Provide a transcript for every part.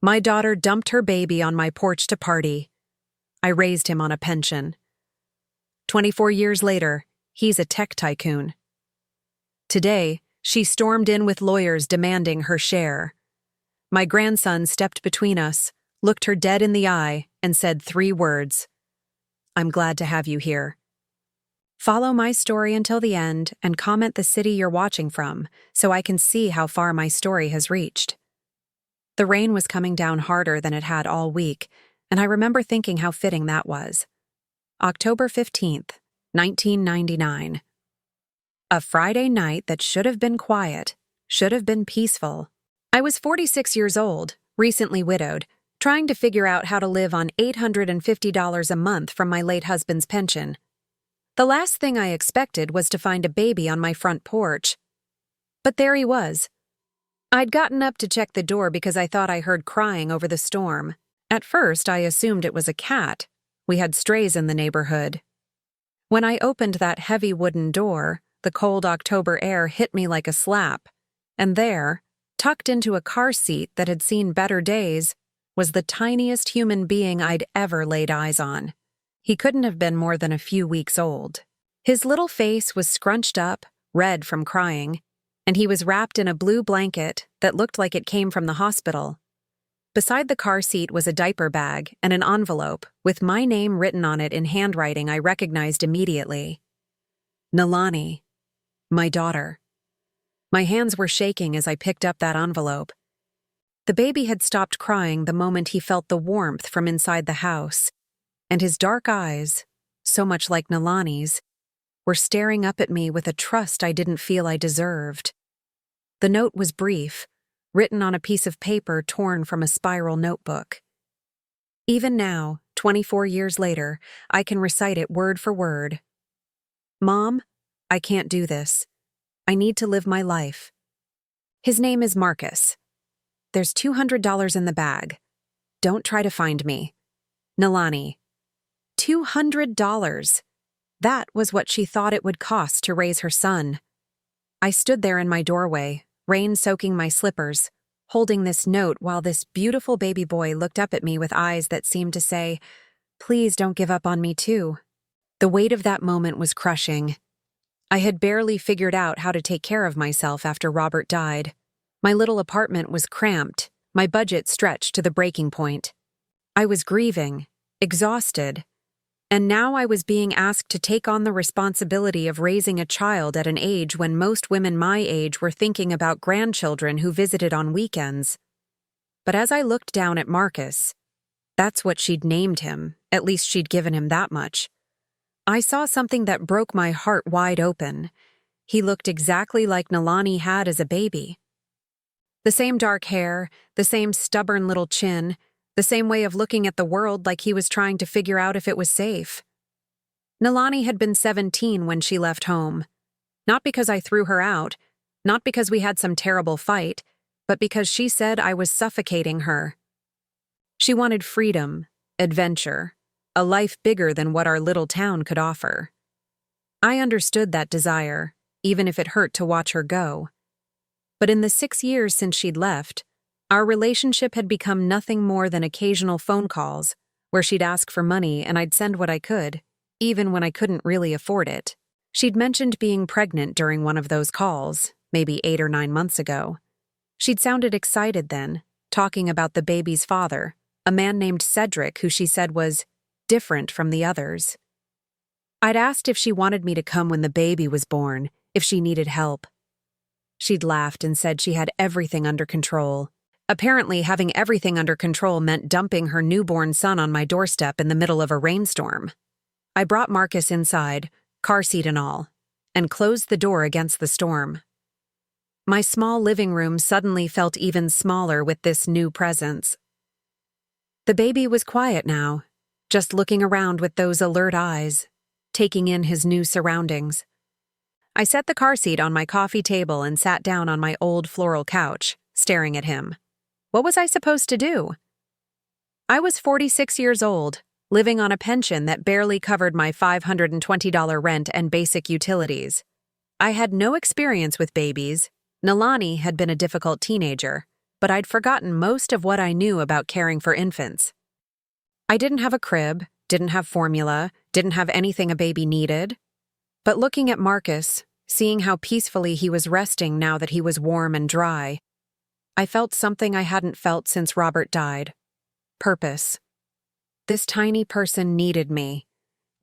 My daughter dumped her baby on my porch to party. I raised him on a pension. 24 years later, he's a tech tycoon. Today, she stormed in with lawyers demanding her share. My grandson stepped between us, looked her dead in the eye, and said 3 words. I'm glad to have you here. Follow my story until the end and comment the city you're watching from so I can see how far my story has reached. The rain was coming down harder than it had all week, and I remember thinking how fitting that was. October 15th, 1999. A Friday night that should have been quiet, should have been peaceful. I was 46 years old, recently widowed, trying to figure out how to live on $850 a month from my late husband's pension. The last thing I expected was to find a baby on my front porch. But there he was. I'd gotten up to check the door because I thought I heard crying over the storm. At first, I assumed it was a cat. We had strays in the neighborhood. When I opened that heavy wooden door, the cold October air hit me like a slap. And there, tucked into a car seat that had seen better days, was the tiniest human being I'd ever laid eyes on. He couldn't have been more than a few weeks old. His little face was scrunched up, red from crying, and he was wrapped in a blue blanket that looked like it came from the hospital. Beside the car seat was a diaper bag and an envelope with my name written on it in handwriting I recognized immediately. Nalani, my daughter. My hands were shaking as I picked up that envelope. The baby had stopped crying the moment he felt the warmth from inside the house, and his dark eyes, so much like Nalani's, were staring up at me with a trust I didn't feel I deserved. The note was brief, written on a piece of paper torn from a spiral notebook. Even now, 24 years later, I can recite it word for word. Mom, I can't do this. I need to live my life. His name is Marcus. There's $200 in the bag. Don't try to find me. Nalani. $200. That was what she thought it would cost to raise her son. I stood there in my doorway, rain soaking my slippers, holding this note while this beautiful baby boy looked up at me with eyes that seemed to say, "Please don't give up on me too." The weight of that moment was crushing. I had barely figured out how to take care of myself after Robert died. My little apartment was cramped, my budget stretched to the breaking point. I was grieving, exhausted, and now I was being asked to take on the responsibility of raising a child at an age when most women my age were thinking about grandchildren who visited on weekends. But as I looked down at Marcus, that's what she'd named him, at least she'd given him that much, I saw something that broke my heart wide open. He looked exactly like Nalani had as a baby. The same dark hair, the same stubborn little chin, the same way of looking at the world like he was trying to figure out if it was safe. Nalani had been 17 when she left home. Not because I threw her out, not because we had some terrible fight, but because she said I was suffocating her. She wanted freedom, adventure, a life bigger than what our little town could offer. I understood that desire, even if it hurt to watch her go. But in the 6 years since she'd left, our relationship had become nothing more than occasional phone calls, where she'd ask for money and I'd send what I could, even when I couldn't really afford it. She'd mentioned being pregnant during one of those calls, maybe 8 or 9 months ago. She'd sounded excited then, talking about the baby's father, a man named Cedric who she said was different from the others. I'd asked if she wanted me to come when the baby was born, if she needed help. She'd laughed and said she had everything under control. Apparently, having everything under control meant dumping her newborn son on my doorstep in the middle of a rainstorm. I brought Marcus inside, car seat and all, and closed the door against the storm. My small living room suddenly felt even smaller with this new presence. The baby was quiet now, just looking around with those alert eyes, taking in his new surroundings. I set the car seat on my coffee table and sat down on my old floral couch, staring at him. What was I supposed to do? I was 46 years old, living on a pension that barely covered my $520 rent and basic utilities. I had no experience with babies. Nalani had been a difficult teenager. but I'd forgotten most of what I knew about caring for infants. I didn't have a crib, didn't have formula, didn't have anything a baby needed. But looking at Marcus, seeing how peacefully he was resting now that he was warm and dry, I felt something I hadn't felt since Robert died. Purpose. This tiny person needed me,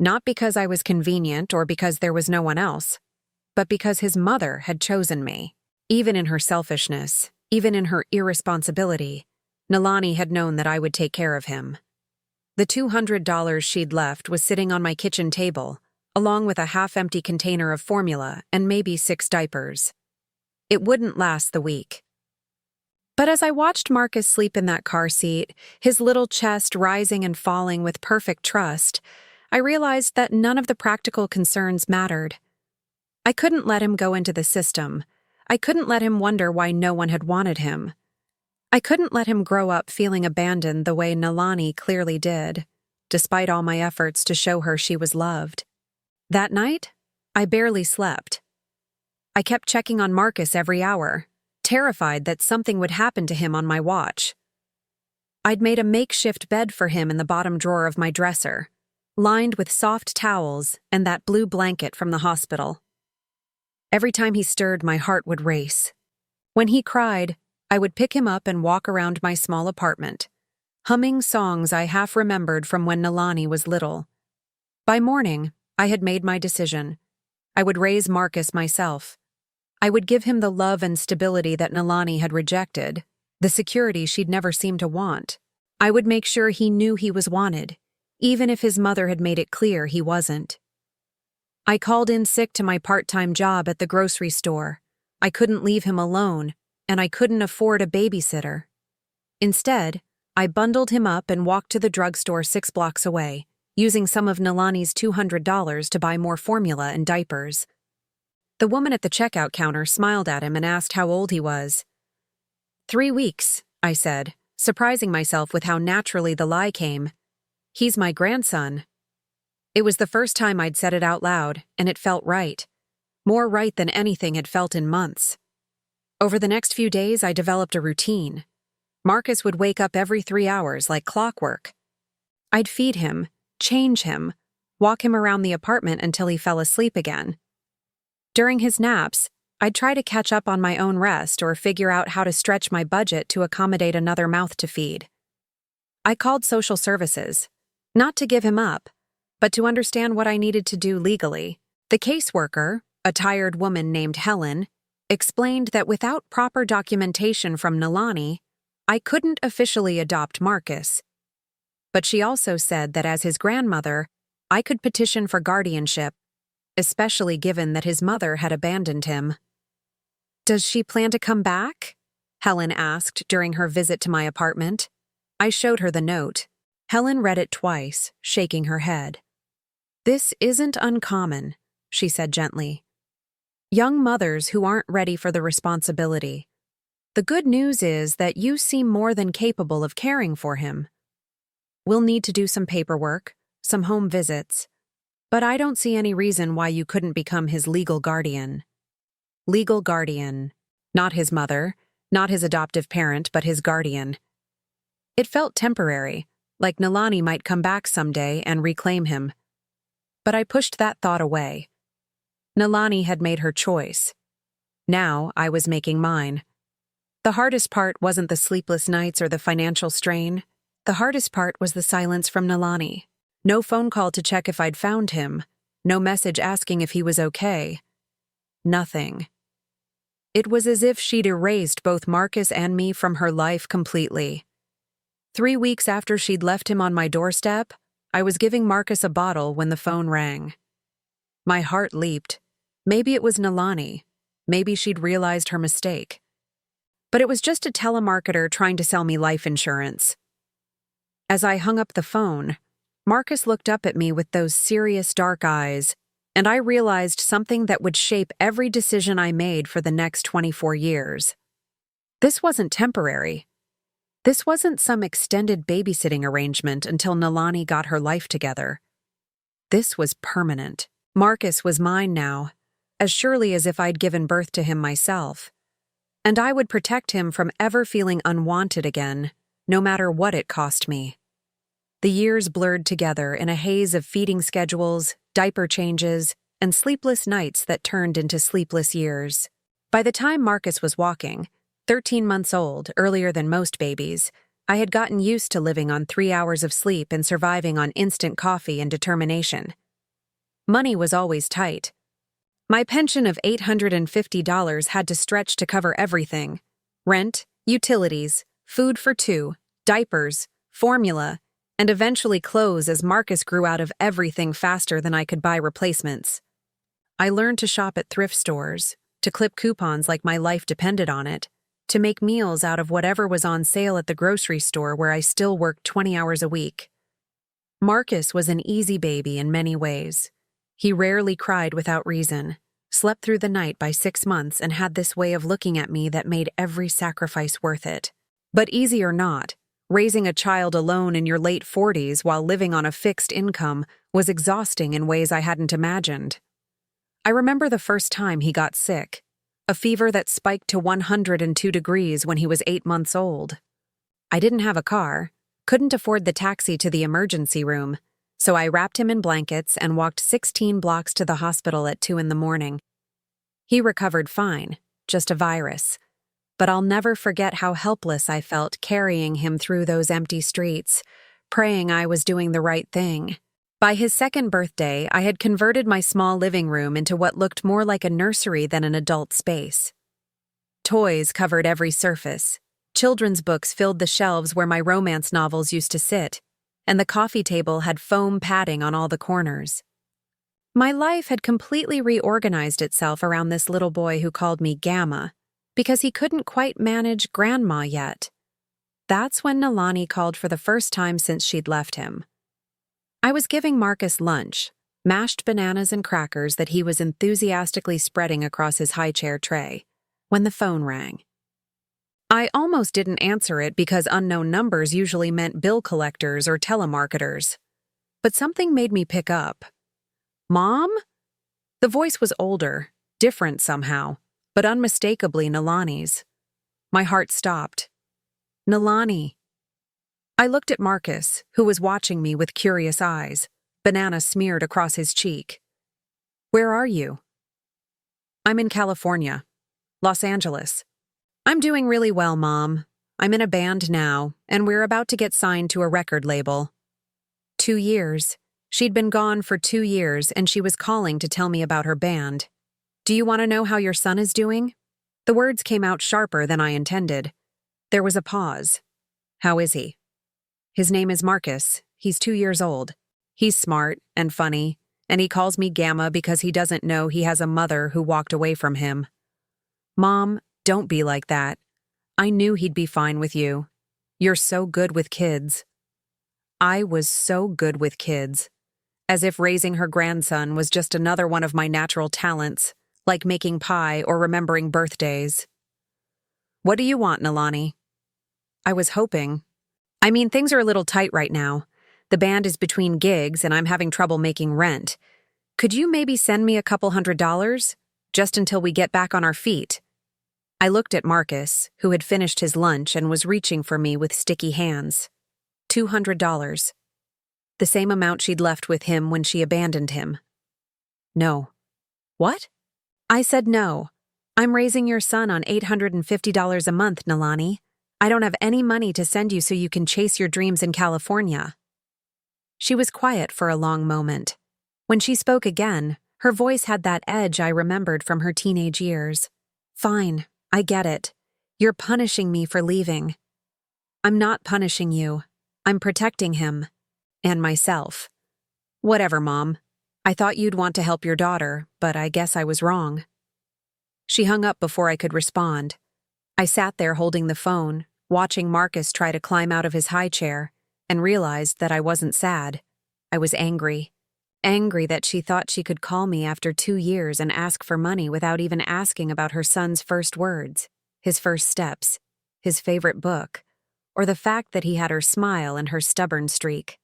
not because I was convenient or because there was no one else, but because his mother had chosen me. Even in her selfishness, even in her irresponsibility, Nalani had known that I would take care of him. The $200 she'd left was sitting on my kitchen table, along with a half-empty container of formula and maybe 6 diapers. It wouldn't last the week. But as I watched Marcus sleep in that car seat, his little chest rising and falling with perfect trust, I realized that none of the practical concerns mattered. I couldn't let him go into the system. I couldn't let him wonder why no one had wanted him. I couldn't let him grow up feeling abandoned the way Nalani clearly did, despite all my efforts to show her she was loved. That night, I barely slept. I kept checking on Marcus every hour, terrified that something would happen to him on my watch. I'd made a makeshift bed for him in the bottom drawer of my dresser, lined with soft towels and that blue blanket from the hospital. Every time he stirred, my heart would race. When he cried, I would pick him up and walk around my small apartment, humming songs I half remembered from when Nalani was little. By morning, I had made my decision. I would raise Marcus myself. I would give him the love and stability that Nalani had rejected, the security she'd never seemed to want. I would make sure he knew he was wanted, even if his mother had made it clear he wasn't. I called in sick to my part-time job at the grocery store. I couldn't leave him alone, and I couldn't afford a babysitter. Instead, I bundled him up and walked to the drugstore 6 blocks away, using some of Nalani's $200 to buy more formula and diapers. The woman at the checkout counter smiled at him and asked how old he was. 3 weeks, I said, surprising myself with how naturally the lie came. He's my grandson. It was the first time I'd said it out loud, and it felt right. More right than anything had felt in months. Over the next few days, I developed a routine. Marcus would wake up every 3 hours like clockwork. I'd feed him, change him, walk him around the apartment until he fell asleep again. During his naps, I'd try to catch up on my own rest or figure out how to stretch my budget to accommodate another mouth to feed. I called social services, not to give him up, but to understand what I needed to do legally. The caseworker, a tired woman named Helen, explained that without proper documentation from Nalani, I couldn't officially adopt Marcus. But she also said that as his grandmother, I could petition for guardianship, especially given that his mother had abandoned him. "Does she plan to come back?" Helen asked during her visit to my apartment. I showed her the note. Helen read it twice, shaking her head. "This isn't uncommon," she said gently. "Young mothers who aren't ready for the responsibility. The good news is that you seem more than capable of caring for him. We'll need to do some paperwork, some home visits, but I don't see any reason why you couldn't become his legal guardian." Legal guardian. Not his mother, not his adoptive parent, but his guardian. It felt temporary, like Nalani might come back someday and reclaim him. But I pushed that thought away. Nalani had made her choice. Now I was making mine. The hardest part wasn't the sleepless nights or the financial strain. The hardest part was the silence from Nalani. No phone call to check if I'd found him. No message asking if he was okay. Nothing. It was as if she'd erased both Marcus and me from her life completely. 3 weeks after she'd left him on my doorstep, I was giving Marcus a bottle when the phone rang. My heart leaped. Maybe it was Nalani. Maybe she'd realized her mistake. But it was just a telemarketer trying to sell me life insurance. As I hung up the phone, Marcus looked up at me with those serious dark eyes, and I realized something that would shape every decision I made for the next 24 years. This wasn't temporary. This wasn't some extended babysitting arrangement until Nalani got her life together. This was permanent. Marcus was mine now, as surely as if I'd given birth to him myself. And I would protect him from ever feeling unwanted again, no matter what it cost me. The years blurred together in a haze of feeding schedules, diaper changes, and sleepless nights that turned into sleepless years. By the time Marcus was walking, 13 months old, earlier than most babies, I had gotten used to living on 3 hours of sleep and surviving on instant coffee and determination. Money was always tight. My pension of $850 had to stretch to cover everything: rent, utilities, food for two, diapers, formula, and eventually clothes as Marcus grew out of everything faster than I could buy replacements. I learned to shop at thrift stores, to clip coupons like my life depended on it, to make meals out of whatever was on sale at the grocery store where I still worked 20 hours a week. Marcus was an easy baby in many ways. He rarely cried without reason, slept through the night by 6 months, and had this way of looking at me that made every sacrifice worth it. But easy or not, raising a child alone in your late 40s while living on a fixed income was exhausting in ways I hadn't imagined. I remember the first time he got sick, a fever that spiked to 102 degrees when he was 8 months old. I didn't have a car, couldn't afford the taxi to the emergency room, so I wrapped him in blankets and walked 16 blocks to the hospital at 2 in the morning. He recovered fine, just a virus. But I'll never forget how helpless I felt carrying him through those empty streets, praying I was doing the right thing. By his 2nd birthday, I had converted my small living room into what looked more like a nursery than an adult space. Toys covered every surface. Children's books filled the shelves where my romance novels used to sit, and the coffee table had foam padding on all the corners. My life had completely reorganized itself around this little boy who called me Gamma, because he couldn't quite manage Grandma yet. That's when Nalani called for the first time since she'd left him. I was giving Marcus lunch, mashed bananas and crackers that he was enthusiastically spreading across his high-chair tray, when the phone rang. I almost didn't answer it because unknown numbers usually meant bill collectors or telemarketers. But something made me pick up. "Mom?" The voice was older, different somehow, but unmistakably Nalani's. My heart stopped. Nalani. I looked at Marcus, who was watching me with curious eyes, banana smeared across his cheek. "Where are you?" "I'm in California, Los Angeles." "I'm doing really well, Mom. I'm in a band now, and we're about to get signed to a record label." 2 years. She'd been gone for 2 years, and she was calling to tell me about her band. "Do you want to know how your son is doing?" The words came out sharper than I intended. There was a pause. "How is he?" "His name is Marcus. He's 2 years old. He's smart and funny, and he calls me Gamma because he doesn't know he has a mother who walked away from him." "Mom, don't be like that. I knew he'd be fine with you. You're so good with kids." I was so good with kids. As if raising her grandson was just another one of my natural talents, like making pie or remembering birthdays. "What do you want, Nalani?" I was hoping. Things are a little tight right now. The band is between gigs and I'm having trouble making rent. Could you maybe send me a couple $100? Just until we get back on our feet. I looked at Marcus, who had finished his lunch and was reaching for me with sticky hands. $200. The same amount she'd left with him when she abandoned him. "No." "What?" I said no. "I'm raising your son on $850 a month, Nalani. I don't have any money to send you so you can chase your dreams in California." She was quiet for a long moment. When she spoke again, her voice had that edge I remembered from her teenage years. "Fine, I get it. You're punishing me for leaving." "I'm not punishing you. I'm protecting him. And myself." "Whatever, Mom. I thought you'd want to help your daughter, but I guess I was wrong." She hung up before I could respond. I sat there holding the phone, watching Marcus try to climb out of his high chair, and realized that I wasn't sad. I was angry. Angry that she thought she could call me after 2 years and ask for money without even asking about her son's first words, his first steps, his favorite book, or the fact that he had her smile and her stubborn streak.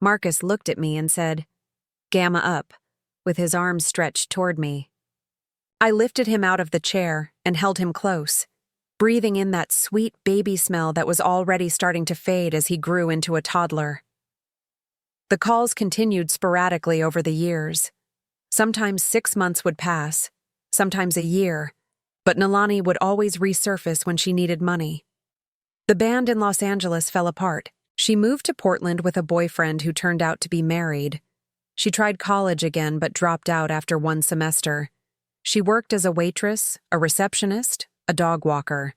Marcus looked at me and said, "Gamma up," with his arms stretched toward me. I lifted him out of the chair and held him close, breathing in that sweet baby smell that was already starting to fade as he grew into a toddler. The calls continued sporadically over the years. Sometimes 6 months would pass, sometimes a year, but Nalani would always resurface when she needed money. The band in Los Angeles fell apart. She moved to Portland with a boyfriend who turned out to be married. She tried college again but dropped out after 1 semester. She worked as a waitress, a receptionist, a dog walker.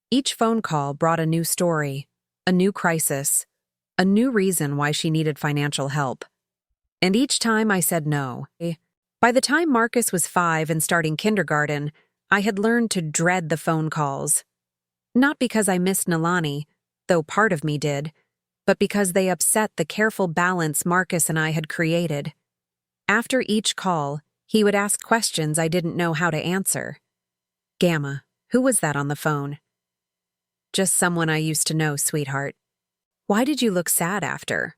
Each phone call brought a new story, a new crisis, a new reason why she needed financial help. And each time I said no. By the time Marcus was 5 and starting kindergarten, I had learned to dread the phone calls. Not because I missed Nalani, though part of me did, but because they upset the careful balance Marcus and I had created. After each call, he would ask questions I didn't know how to answer. "Gamma, who was that on the phone?" "Just someone I used to know, sweetheart." "Why did you look sad after?"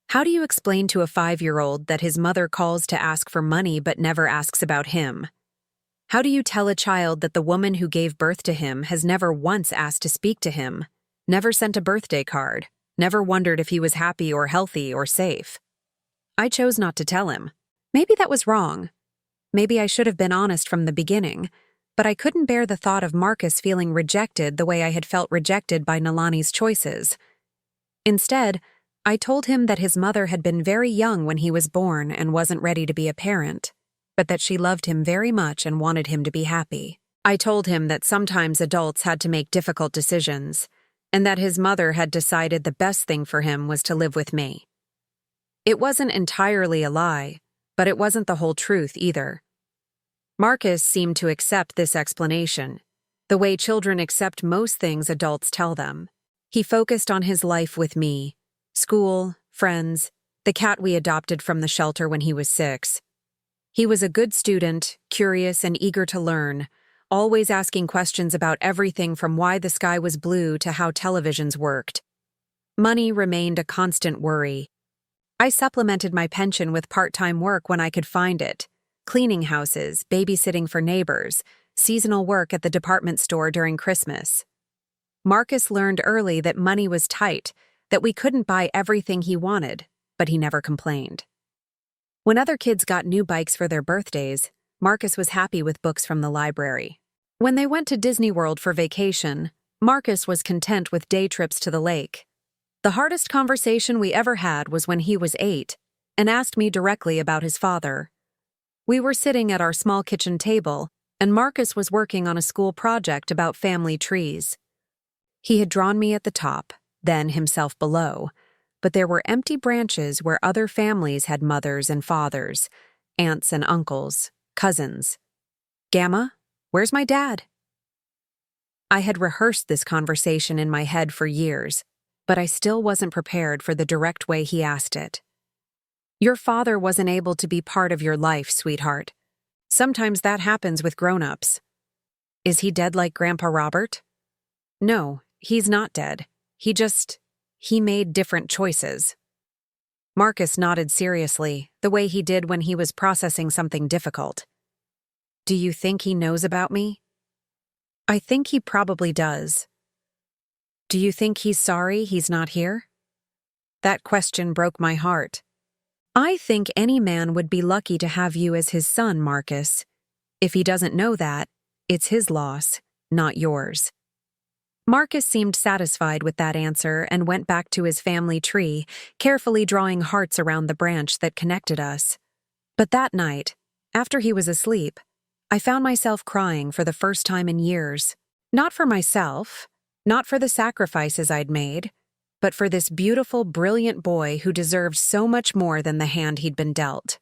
How do you explain to a 5-year-old that his mother calls to ask for money but never asks about him? How do you tell a child that the woman who gave birth to him has never once asked to speak to him, never sent a birthday card, never wondered if he was happy or healthy or safe? I chose not to tell him. Maybe that was wrong. Maybe I should have been honest from the beginning, but I couldn't bear the thought of Marcus feeling rejected the way I had felt rejected by Nalani's choices. Instead, I told him that his mother had been very young when he was born and wasn't ready to be a parent, but that she loved him very much and wanted him to be happy. I told him that sometimes adults had to make difficult decisions, and that his mother had decided the best thing for him was to live with me. It wasn't entirely a lie, but it wasn't the whole truth either. Marcus seemed to accept this explanation, the way children accept most things adults tell them. He focused on his life with me, school, friends, the cat we adopted from the shelter when he was 6. He was a good student, curious and eager to learn, always asking questions about everything from why the sky was blue to how televisions worked. Money remained a constant worry. I supplemented my pension with part-time work when I could find it. Cleaning houses, babysitting for neighbors, seasonal work at the department store during Christmas. Marcus learned early that money was tight, that we couldn't buy everything he wanted, but he never complained. When other kids got new bikes for their birthdays, Marcus was happy with books from the library. When they went to Disney World for vacation, Marcus was content with day trips to the lake. The hardest conversation we ever had was when he was 8 and asked me directly about his father. We were sitting at our small kitchen table, and Marcus was working on a school project about family trees. He had drawn me at the top, then himself below, but there were empty branches where other families had mothers and fathers, aunts and uncles, cousins. "Gamma, where's my dad?" I had rehearsed this conversation in my head for years, but I still wasn't prepared for the direct way he asked it. "Your father wasn't able to be part of your life, sweetheart. Sometimes that happens with grown-ups." "Is he dead like Grandpa Robert?" "No, he's not dead. He made different choices." Marcus nodded seriously, the way he did when he was processing something difficult. "Do you think he knows about me?" "I think he probably does." "Do you think he's sorry he's not here?" That question broke my heart. I think any man would be lucky to have you as his son, Marcus. If he doesn't know that, it's his loss, not yours. Marcus seemed satisfied with that answer and went back to his family tree, carefully drawing hearts around the branch that connected us. But that night, after he was asleep, I found myself crying for the first time in years. Not for myself, not for the sacrifices I'd made, but for this beautiful, brilliant boy who deserved so much more than the hand he'd been dealt.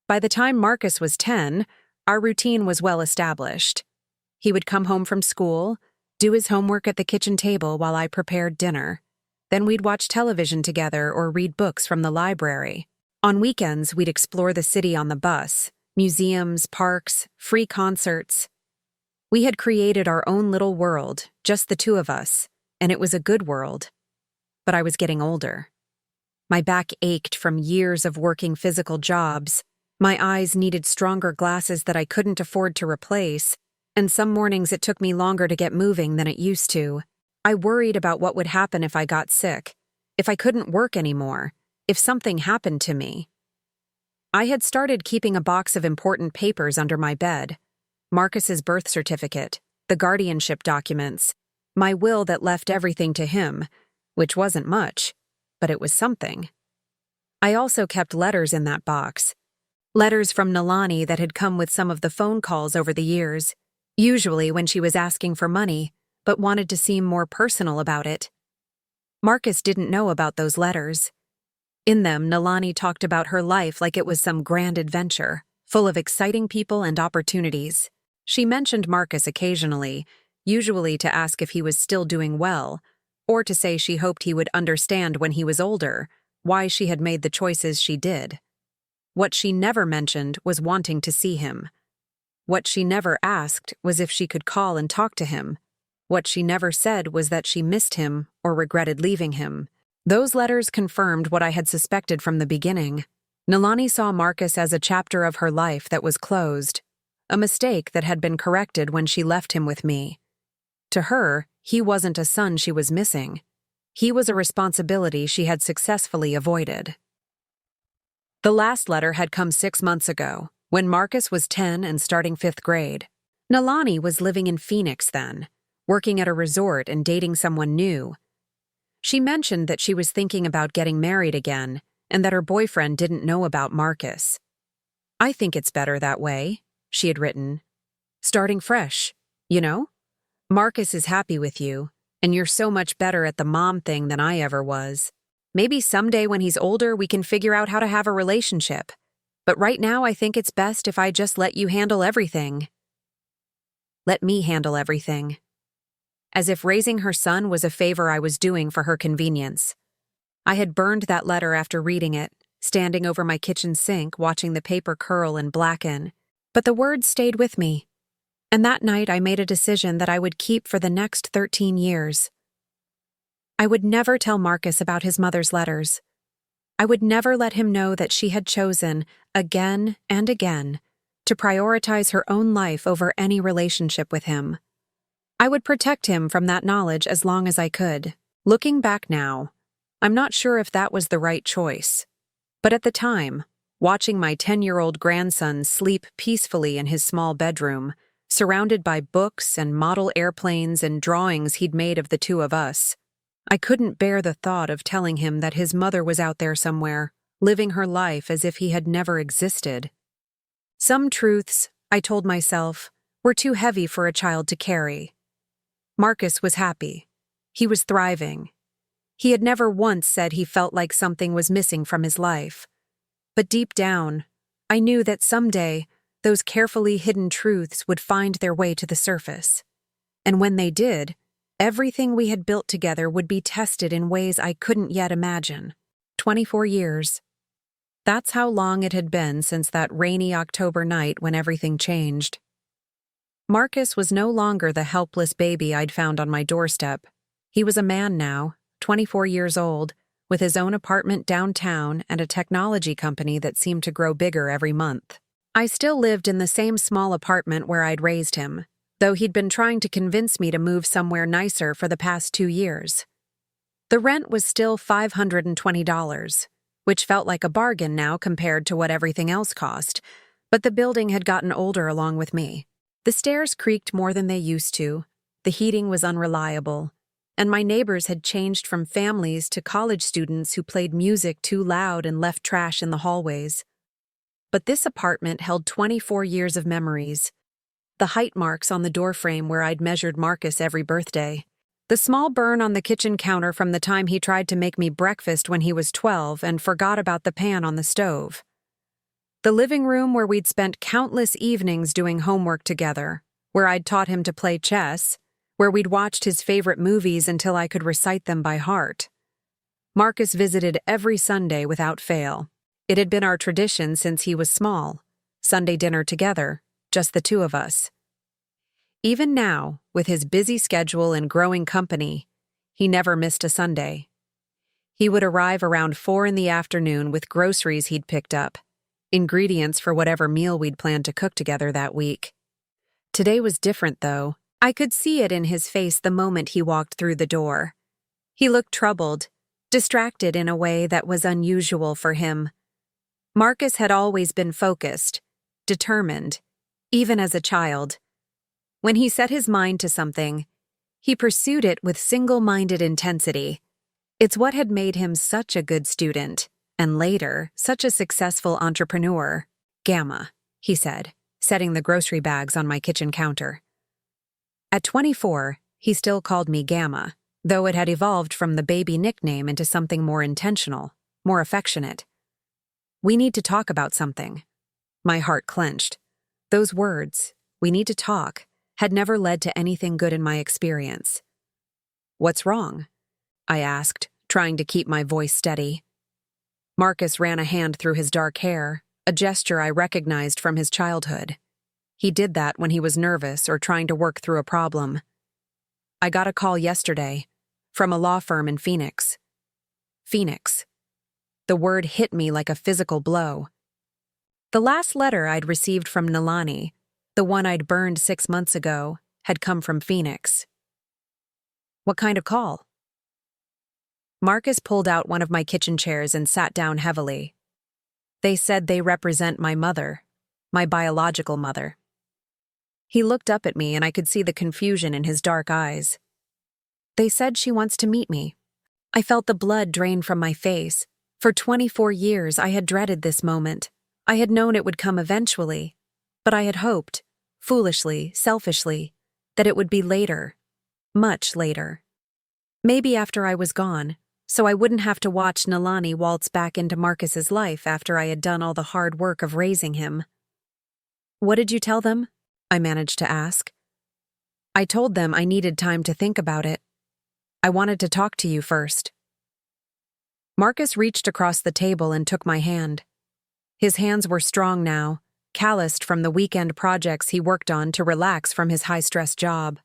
By the time Marcus was 10, our routine was well established. He would come home from school, do his homework at the kitchen table while I prepared dinner. Then we'd watch television together or read books from the library. On weekends, we'd explore the city on the bus, museums, parks, free concerts. We had created our own little world, just the two of us, and it was a good world. But I was getting older. My back ached from years of working physical jobs. My eyes needed stronger glasses that I couldn't afford to replace, and some mornings it took me longer to get moving than it used to. I worried about what would happen if I got sick, if I couldn't work anymore, if something happened to me. I had started keeping a box of important papers under my bed: Marcus's birth certificate, the guardianship documents, my will that left everything to him, which wasn't much, but it was something. I also kept letters in that box. Letters from Nalani that had come with some of the phone calls over the years, usually when she was asking for money, but wanted to seem more personal about it. Marcus didn't know about those letters. In them, Nalani talked about her life like it was some grand adventure, full of exciting people and opportunities. She mentioned Marcus occasionally, usually to ask if he was still doing well, or to say she hoped he would understand when he was older why she had made the choices she did. What she never mentioned was wanting to see him. What she never asked was if she could call and talk to him. What she never said was that she missed him or regretted leaving him. Those letters confirmed what I had suspected from the beginning. Nalani saw Marcus as a chapter of her life that was closed, a mistake that had been corrected when she left him with me. To her, he wasn't a son she was missing. He was a responsibility she had successfully avoided. The last letter had come 6 months ago, when Marcus was 10 and starting 5th grade. Nalani was living in Phoenix then, working at a resort and dating someone new. She mentioned that she was thinking about getting married again and that her boyfriend didn't know about Marcus. "I think it's better that way," she had written. "Starting fresh, you know? Marcus is happy with you, and you're so much better at the mom thing than I ever was. Maybe someday when he's older we can figure out how to have a relationship. But right now I think it's best if I just let you handle everything." Let me handle everything. As if raising her son was a favor I was doing for her convenience. I had burned that letter after reading it, standing over my kitchen sink watching the paper curl and blacken. But the words stayed with me. And that night I made a decision that I would keep for the next 13 years. I would never tell Marcus about his mother's letters. I would never let him know that she had chosen, again and again, to prioritize her own life over any relationship with him. I would protect him from that knowledge as long as I could. Looking back now, I'm not sure if that was the right choice. But at the time, watching my 10-year-old grandson sleep peacefully in his small bedroom, surrounded by books and model airplanes and drawings he'd made of the two of us, I couldn't bear the thought of telling him that his mother was out there somewhere, living her life as if he had never existed. Some truths, I told myself, were too heavy for a child to carry. Marcus was happy. He was thriving. He had never once said he felt like something was missing from his life. But deep down, I knew that someday those carefully hidden truths would find their way to the surface. And when they did, everything we had built together would be tested in ways I couldn't yet imagine. 24 years. That's how long it had been since that rainy October night when everything changed. Marcus was no longer the helpless baby I'd found on my doorstep. He was a man now, 24 years old, with his own apartment downtown and a technology company that seemed to grow bigger every month. I still lived in the same small apartment where I'd raised him, though he'd been trying to convince me to move somewhere nicer for the past 2 years. The rent was still $520, which felt like a bargain now compared to what everything else cost, but the building had gotten older along with me. The stairs creaked more than they used to, the heating was unreliable, and my neighbors had changed from families to college students who played music too loud and left trash in the hallways. But this apartment held 24 years of memories. The height marks on the doorframe where I'd measured Marcus every birthday. The small burn on the kitchen counter from the time he tried to make me breakfast when he was 12 and forgot about the pan on the stove. The living room where we'd spent countless evenings doing homework together, where I'd taught him to play chess, where we'd watched his favorite movies until I could recite them by heart. Marcus visited every Sunday without fail. It had been our tradition since he was small. Sunday dinner together, just the two of us. Even now, with his busy schedule and growing company, he never missed a Sunday. He would arrive around 4 in the afternoon with groceries he'd picked up, ingredients for whatever meal we'd planned to cook together that week. Today was different, though. I could see it in his face the moment he walked through the door. He looked troubled, distracted in a way that was unusual for him. Marcus had always been focused, determined, even as a child. When he set his mind to something, he pursued it with single-minded intensity. It's what had made him such a good student, and later, such a successful entrepreneur. Gamma, he said, setting the grocery bags on my kitchen counter. At 24, he still called me Gamma, though it had evolved from the baby nickname into something more intentional, more affectionate. We need to talk about something. My heart clenched. Those words, we need to talk, had never led to anything good in my experience. What's wrong? I asked, trying to keep my voice steady. Marcus ran a hand through his dark hair, a gesture I recognized from his childhood. He did that when he was nervous or trying to work through a problem. I got a call yesterday, from a law firm in Phoenix. Phoenix. The word hit me like a physical blow. The last letter I'd received from Nalani, the one I'd burned 6 months ago, had come from Phoenix. What kind of call? Marcus pulled out one of my kitchen chairs and sat down heavily. They said they represent my mother, my biological mother. He looked up at me and I could see the confusion in his dark eyes. They said she wants to meet me. I felt the blood drain from my face. For 24 years I had dreaded this moment. I had known it would come eventually, but I had hoped, foolishly, selfishly, that it would be later, much later. Maybe after I was gone, so I wouldn't have to watch Nalani waltz back into Marcus's life after I had done all the hard work of raising him. What did you tell them? I managed to ask. I told them I needed time to think about it. I wanted to talk to you first. Marcus reached across the table and took my hand. His hands were strong now, calloused from the weekend projects he worked on to relax from his high-stress job.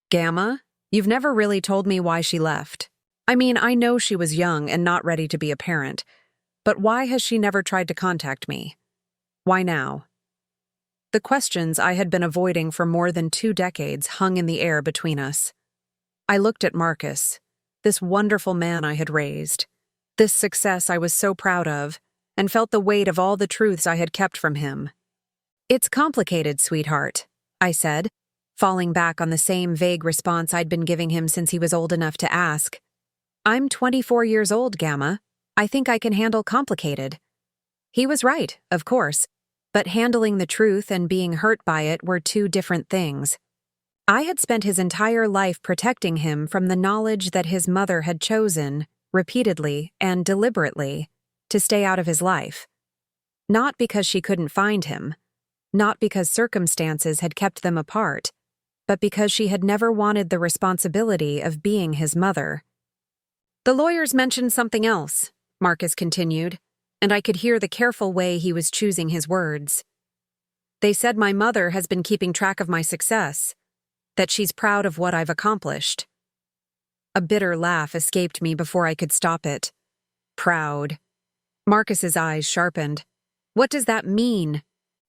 Gamma, you've never really told me why she left. I mean, I know she was young and not ready to be a parent, but why has she never tried to contact me? Why now? The questions I had been avoiding for more than 2 decades hung in the air between us. I looked at Marcus, this wonderful man I had raised, this success I was so proud of, and felt the weight of all the truths I had kept from him. It's complicated, sweetheart, I said, falling back on the same vague response I'd been giving him since he was old enough to ask. I'm 24 years old, Gamma. I think I can handle complicated. He was right, of course, but handling the truth and being hurt by it were 2 different things. I had spent his entire life protecting him from the knowledge that his mother had chosen, repeatedly and deliberately, to stay out of his life. Not because she couldn't find him, not because circumstances had kept them apart, but because she had never wanted the responsibility of being his mother. The lawyers mentioned something else, Marcus continued, and I could hear the careful way he was choosing his words. They said my mother has been keeping track of my success, that she's proud of what I've accomplished. A bitter laugh escaped me before I could stop it. Proud. Marcus's eyes sharpened. What does that mean?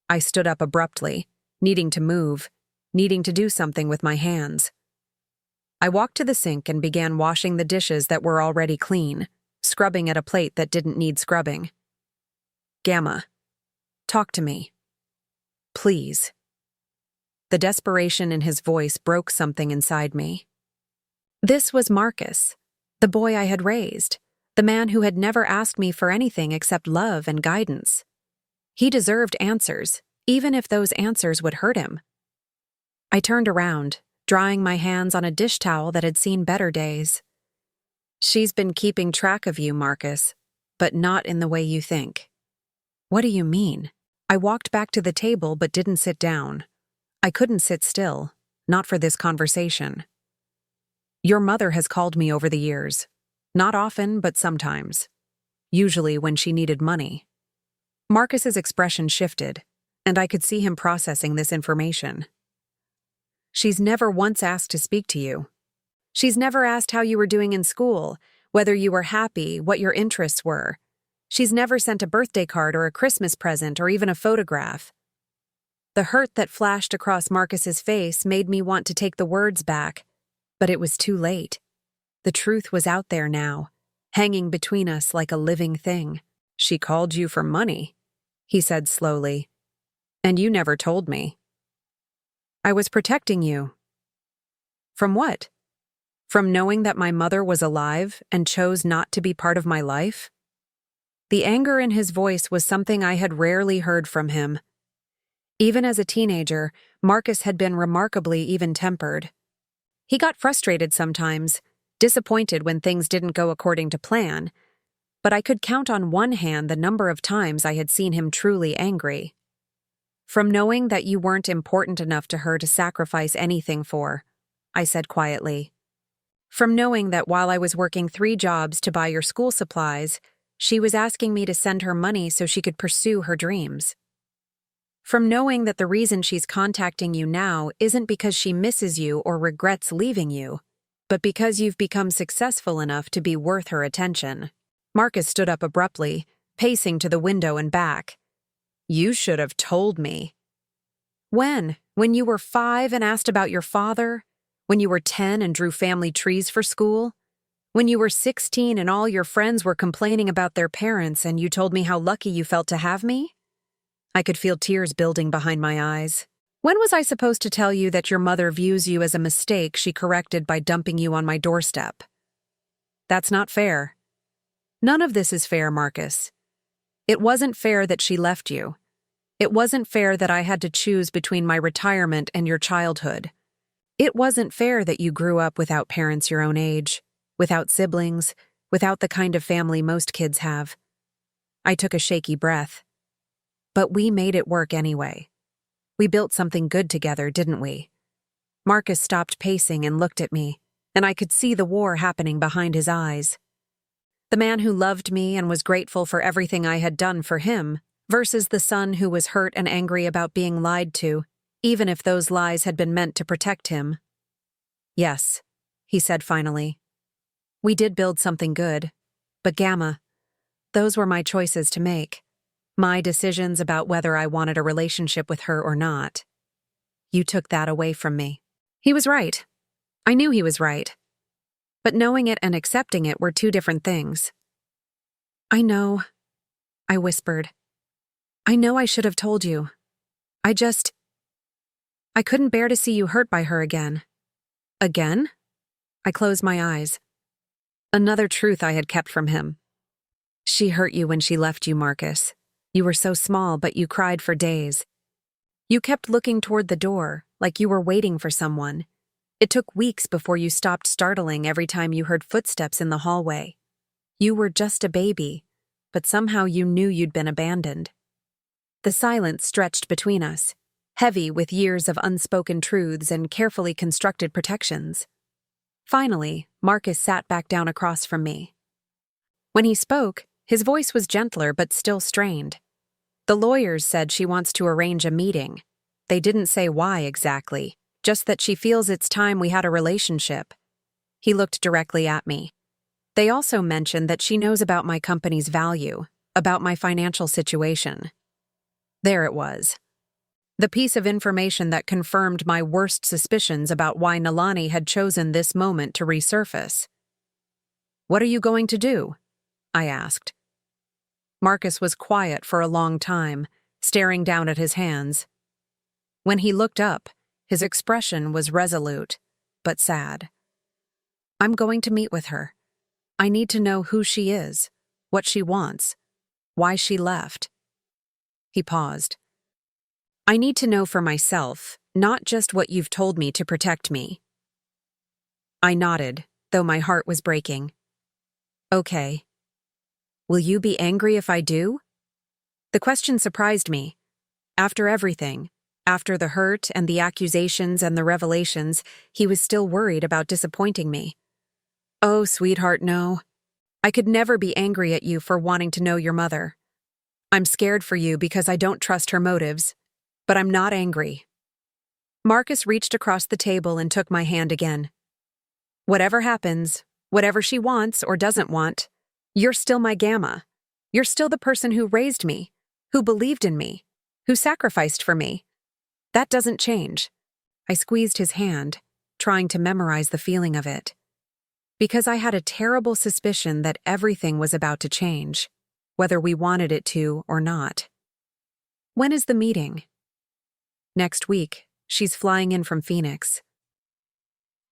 I stood up abruptly, needing to move, needing to do something with my hands. I walked to the sink and began washing the dishes that were already clean, scrubbing at a plate that didn't need scrubbing. Gamma, talk to me. Please. The desperation in his voice broke something inside me. This was Marcus, the boy I had raised, the man who had never asked me for anything except love and guidance. He deserved answers, even if those answers would hurt him. I turned around, drying my hands on a dish towel that had seen better days. She's been keeping track of you, Marcus, but not in the way you think. What do you mean? I walked back to the table but didn't sit down. I couldn't sit still, not for this conversation. Your mother has called me over the years. Not often, but sometimes. Usually when she needed money. Marcus's expression shifted, and I could see him processing this information. She's never once asked to speak to you. She's never asked how you were doing in school, whether you were happy, what your interests were. She's never sent a birthday card or a Christmas present or even a photograph. The hurt that flashed across Marcus's face made me want to take the words back, but it was too late. The truth was out there now, hanging between us like a living thing. "She called you for money," he said slowly. "And you never told me." "I was protecting you." "From what? From knowing that my mother was alive and chose not to be part of my life?" The anger in his voice was something I had rarely heard from him. Even as a teenager, Marcus had been remarkably even-tempered. He got frustrated sometimes, disappointed when things didn't go according to plan, but I could count on one hand the number of times I had seen him truly angry. "From knowing that you weren't important enough to her to sacrifice anything for," I said quietly. "From knowing that while I was working 3 jobs to buy your school supplies, she was asking me to send her money so she could pursue her dreams. From knowing that the reason she's contacting you now isn't because she misses you or regrets leaving you, but because you've become successful enough to be worth her attention." Marcus stood up abruptly, pacing to the window and back. "You should have told me." "When? When you were 5 and asked about your father? When you were 10 and drew family trees for school? When you were 16 and all your friends were complaining about their parents and you told me how lucky you felt to have me?" I could feel tears building behind my eyes. "When was I supposed to tell you that your mother views you as a mistake she corrected by dumping you on my doorstep?" "That's not fair." "None of this is fair, Marcus. It wasn't fair that she left you. It wasn't fair that I had to choose between my retirement and your childhood. It wasn't fair that you grew up without parents your own age, without siblings, without the kind of family most kids have." I took a shaky breath. "But we made it work anyway. We built something good together, didn't we?" Marcus stopped pacing and looked at me, and I could see the war happening behind his eyes. The man who loved me and was grateful for everything I had done for him, versus the son who was hurt and angry about being lied to, even if those lies had been meant to protect him. "Yes," he said finally. "We did build something good, but Gamma, those were my choices to make. My decisions about whether I wanted a relationship with her or not. You took that away from me." He was right. I knew he was right. But knowing it and accepting it were 2 different things. "I know," I whispered. "I know I should have told you. I couldn't bear to see you hurt by her again." "Again?" I closed my eyes. Another truth I had kept from him. "She hurt you when she left you, Marcus. You were so small, but you cried for days. You kept looking toward the door, like you were waiting for someone. It took weeks before you stopped startling every time you heard footsteps in the hallway. You were just a baby, but somehow you knew you'd been abandoned." The silence stretched between us, heavy with years of unspoken truths and carefully constructed protections. Finally, Marcus sat back down across from me. When he spoke, his voice was gentler but still strained. "The lawyers said she wants to arrange a meeting. They didn't say why exactly, just that she feels it's time we had a relationship." He looked directly at me. "They also mentioned that she knows about my company's value, about my financial situation." There it was. The piece of information that confirmed my worst suspicions about why Nalani had chosen this moment to resurface. "What are you going to do?" I asked. Marcus was quiet for a long time, staring down at his hands. When he looked up, his expression was resolute, but sad. "I'm going to meet with her. I need to know who she is, what she wants, why she left." He paused. "I need to know for myself, not just what you've told me to protect me." I nodded, though my heart was breaking. "Okay. Will you be angry if I do?" The question surprised me. After everything, after the hurt and the accusations and the revelations, he was still worried about disappointing me. "Oh, sweetheart, no. I could never be angry at you for wanting to know your mother. I'm scared for you because I don't trust her motives, but I'm not angry." Marcus reached across the table and took my hand again. "Whatever happens, whatever she wants or doesn't want, you're still my Gamma. You're still the person who raised me, who believed in me, who sacrificed for me. That doesn't change. I squeezed his hand, trying to memorize the feeling of it. Because I had a terrible suspicion that everything was about to change, whether we wanted it to or not. When is the meeting? Next week. She's flying in from Phoenix.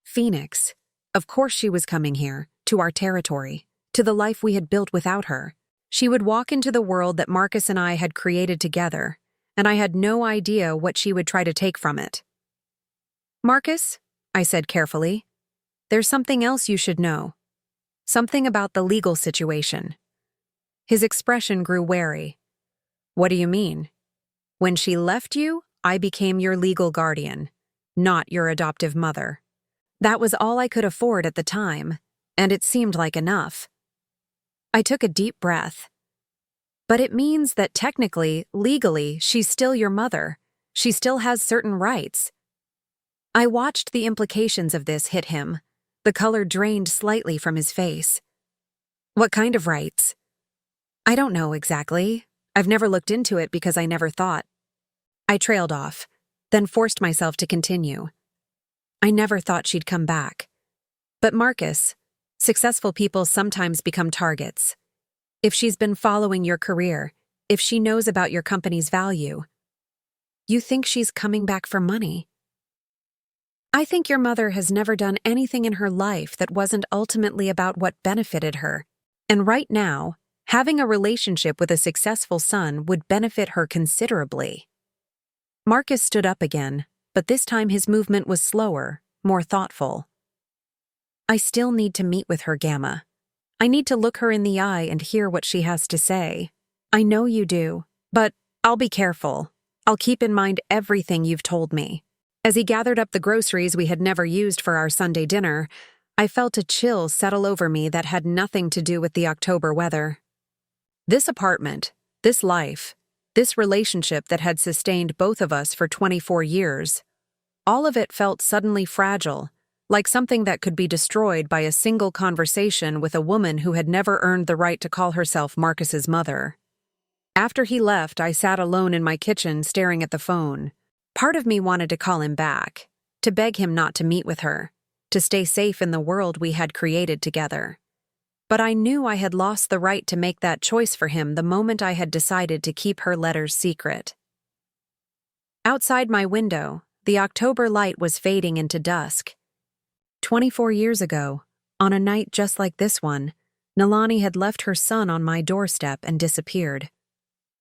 Phoenix. Of course she was coming here, to our territory, to the life we had built without her. She would walk into the world that Marcus and I had created together, and I had no idea what she would try to take from it. Marcus, I said carefully, there's something else you should know. Something about the legal situation. His expression grew wary. What do you mean? When she left you, I became your legal guardian, not your adoptive mother. That was all I could afford at the time, and it seemed like enough. I took a deep breath. But it means that technically, legally, she's still your mother. She still has certain rights. I watched the implications of this hit him. The color drained slightly from his face. What kind of rights? I don't know exactly. I've never looked into it because I never thought. I trailed off, then forced myself to continue. I never thought she'd come back. But Marcus, successful people sometimes become targets. If she's been following your career, if she knows about your company's value, you think she's coming back for money. I think your mother has never done anything in her life that wasn't ultimately about what benefited her. And right now, having a relationship with a successful son would benefit her considerably. Marcus stood up again, but this time his movement was slower, more thoughtful. I still need to meet with her, Gamma. I need to look her in the eye and hear what she has to say. I know you do, but I'll be careful. I'll keep in mind everything you've told me. As he gathered up the groceries we had never used for our Sunday dinner, I felt a chill settle over me that had nothing to do with the October weather. This apartment, this life, this relationship that had sustained both of us for 24 years, all of it felt suddenly fragile, like something that could be destroyed by a single conversation with a woman who had never earned the right to call herself Marcus's mother. After he left, I sat alone in my kitchen staring at the phone. Part of me wanted to call him back, to beg him not to meet with her, to stay safe in the world we had created together. But I knew I had lost the right to make that choice for him the moment I had decided to keep her letters secret. Outside my window, the October light was fading into dusk. 24 years ago, on a night just like this one, Nalani had left her son on my doorstep and disappeared.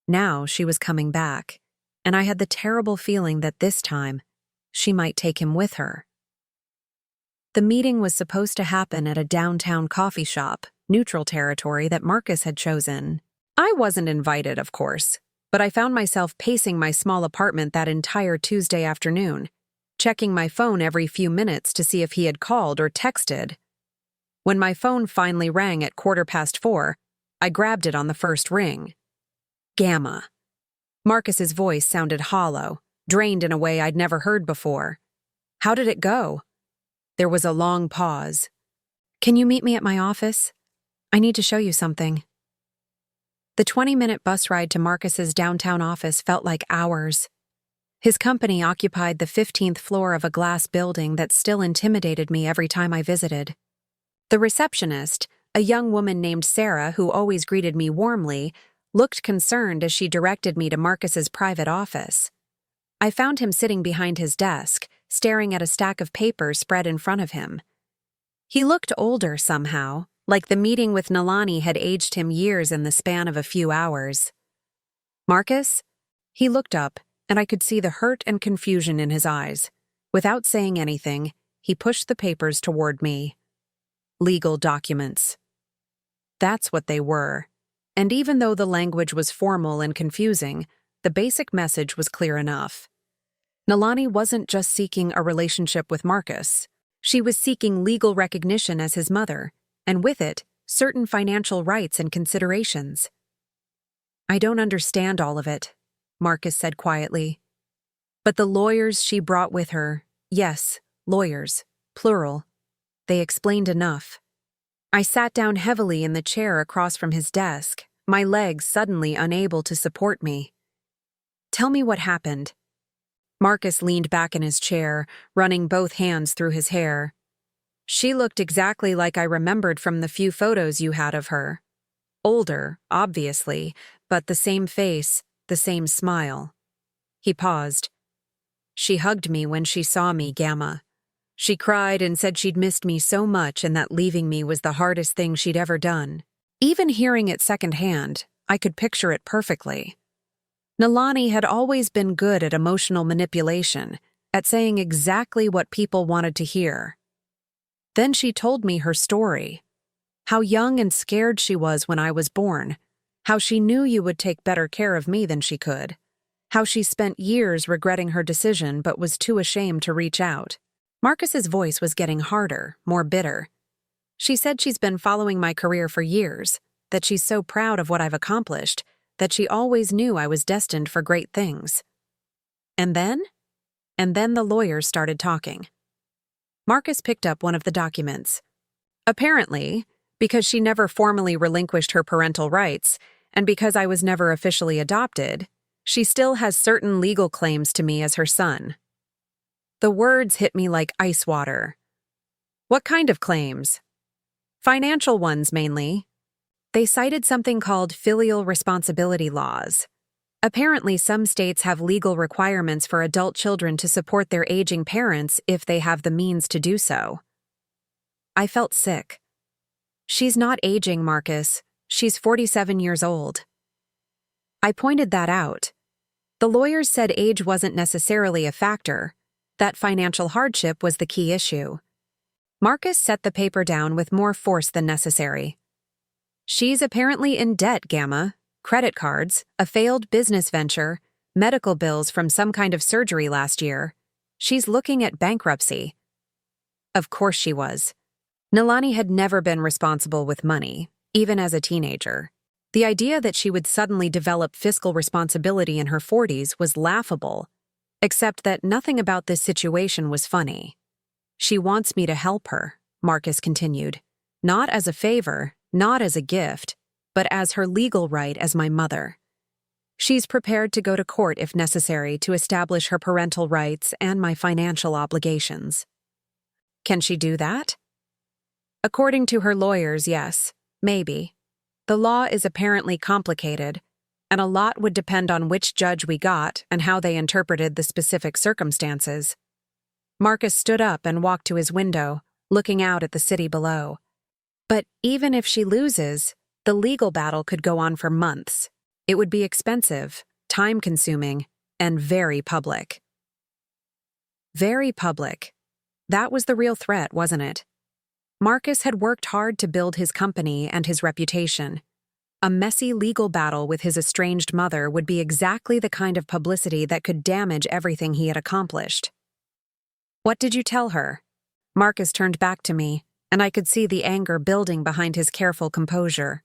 Now she was coming back, and I had the terrible feeling that this time, she might take him with her. The meeting was supposed to happen at a downtown coffee shop, neutral territory that Marcus had chosen. I wasn't invited, of course, but I found myself pacing my small apartment that entire Tuesday afternoon, checking my phone every few minutes to see if he had called or texted. When my phone finally rang at 4:15, I grabbed it on the first ring. Gamma. Marcus's voice sounded hollow, drained in a way I'd never heard before. How did it go? There was a long pause. Can you meet me at my office? I need to show you something. The 20-minute bus ride to Marcus's downtown office felt like hours. His company occupied the 15th floor of a glass building that still intimidated me every time I visited. The receptionist, a young woman named Sarah who always greeted me warmly, looked concerned as she directed me to Marcus's private office. I found him sitting behind his desk, staring at a stack of papers spread in front of him. He looked older somehow, like the meeting with Nalani had aged him years in the span of a few hours. Marcus? He looked up, and I could see the hurt and confusion in his eyes. Without saying anything, he pushed the papers toward me. Legal documents. That's what they were. And even though the language was formal and confusing, the basic message was clear enough. Nalani wasn't just seeking a relationship with Marcus. She was seeking legal recognition as his mother, and with it, certain financial rights and considerations. I don't understand all of it, Marcus said quietly. But the lawyers she brought with her, yes, lawyers, plural, they explained enough. I sat down heavily in the chair across from his desk, my legs suddenly unable to support me. Tell me what happened. Marcus leaned back in his chair, running both hands through his hair. She looked exactly like I remembered from the few photos you had of her. Older, obviously, but the same face, the same smile. He paused. She hugged me when she saw me, Gamma. She cried and said she'd missed me so much and that leaving me was the hardest thing she'd ever done. Even hearing it secondhand, I could picture it perfectly. Nalani had always been good at emotional manipulation, at saying exactly what people wanted to hear. Then she told me her story. How young and scared she was when I was born. How she knew you would take better care of me than she could. How she spent years regretting her decision but was too ashamed to reach out. Marcus's voice was getting harder, more bitter. She said she's been following my career for years, that she's so proud of what I've accomplished, that she always knew I was destined for great things. And then the lawyers started talking. Marcus picked up one of the documents. Apparently, because she never formally relinquished her parental rights, and because I was never officially adopted, she still has certain legal claims to me as her son. The words hit me like ice water. What kind of claims? Financial ones, mainly. They cited something called filial responsibility laws. Apparently, some states have legal requirements for adult children to support their aging parents if they have the means to do so. I felt sick. She's not aging, Marcus. She's 47 years old. I pointed that out. The lawyers said age wasn't necessarily a factor, that financial hardship was the key issue. Marcus set the paper down with more force than necessary. She's apparently in debt, Gamma. Credit cards, a failed business venture, medical bills from some kind of surgery last year. She's looking at bankruptcy. Of course she was. Nalani had never been responsible with money, even as a teenager. The idea that she would suddenly develop fiscal responsibility in her 40s was laughable, except that nothing about this situation was funny. She wants me to help her, Marcus continued. Not as a favor, not as a gift, but as her legal right as my mother. She's prepared to go to court if necessary to establish her parental rights and my financial obligations. Can she do that? According to her lawyers, yes, maybe. The law is apparently complicated, and a lot would depend on which judge we got and how they interpreted the specific circumstances. Marcus stood up and walked to his window, looking out at the city below. But even if she loses, the legal battle could go on for months. It would be expensive, time-consuming, and very public. Very public. That was the real threat, wasn't it? Marcus had worked hard to build his company and his reputation. A messy legal battle with his estranged mother would be exactly the kind of publicity that could damage everything he had accomplished. What did you tell her? Marcus turned back to me, and I could see the anger building behind his careful composure.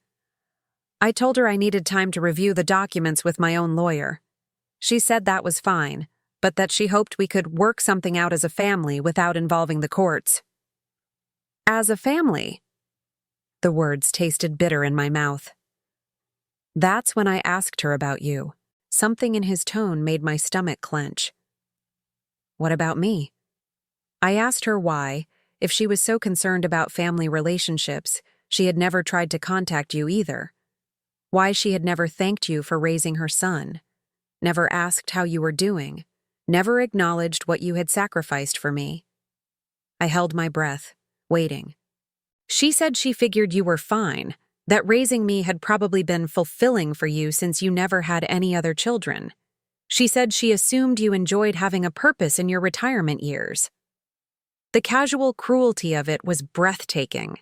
I told her I needed time to review the documents with my own lawyer. She said that was fine, but that she hoped we could work something out as a family without involving the courts. As a family? The words tasted bitter in my mouth. That's when I asked her about you. Something in his tone made my stomach clench. What about me? I asked her why, if she was so concerned about family relationships, she had never tried to contact you either. Why she had never thanked you for raising her son, never asked how you were doing, never acknowledged what you had sacrificed for me. I held my breath, waiting. She said she figured you were fine, that raising me had probably been fulfilling for you since you never had any other children. She said she assumed you enjoyed having a purpose in your retirement years. The casual cruelty of it was breathtaking.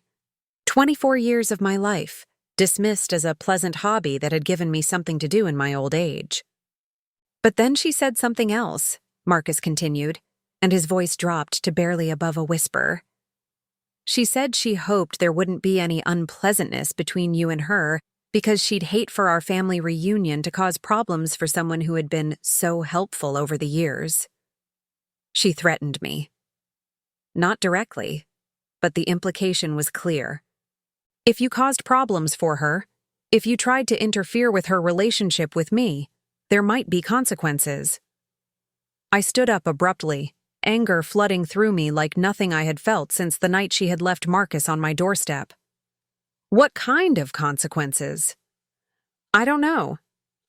24 years of my life, dismissed as a pleasant hobby that had given me something to do in my old age. But then she said something else, Marcus continued, and his voice dropped to barely above a whisper. She said she hoped there wouldn't be any unpleasantness between you and her because she'd hate for our family reunion to cause problems for someone who had been so helpful over the years. She threatened me. Not directly, but the implication was clear. If you caused problems for her, if you tried to interfere with her relationship with me, there might be consequences. I stood up abruptly, anger flooding through me like nothing I had felt since the night she had left Marcus on my doorstep. What kind of consequences? I don't know.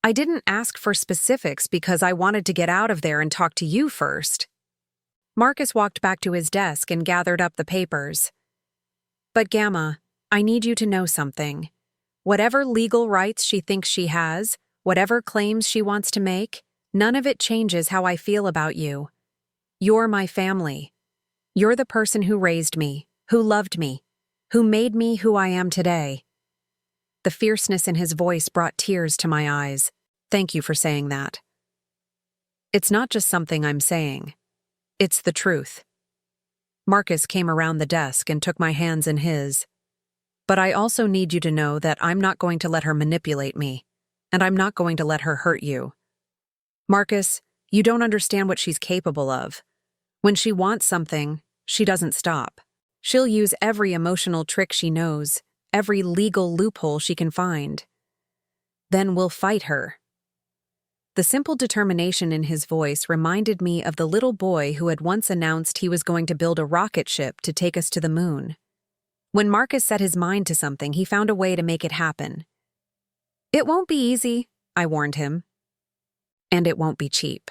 I didn't ask for specifics because I wanted to get out of there and talk to you first. Marcus walked back to his desk and gathered up the papers. But Gamma, I need you to know something. Whatever legal rights she thinks she has, whatever claims she wants to make, none of it changes how I feel about you. You're my family. You're the person who raised me, who loved me, who made me who I am today. The fierceness in his voice brought tears to my eyes. Thank you for saying that. It's not just something I'm saying. It's the truth. Marcus came around the desk and took my hands in his. But I also need you to know that I'm not going to let her manipulate me, and I'm not going to let her hurt you. Marcus, you don't understand what she's capable of. When she wants something, she doesn't stop. She'll use every emotional trick she knows, every legal loophole she can find. Then we'll fight her. The simple determination in his voice reminded me of the little boy who had once announced he was going to build a rocket ship to take us to the moon. When Marcus set his mind to something, he found a way to make it happen. It won't be easy, I warned him. And it won't be cheap.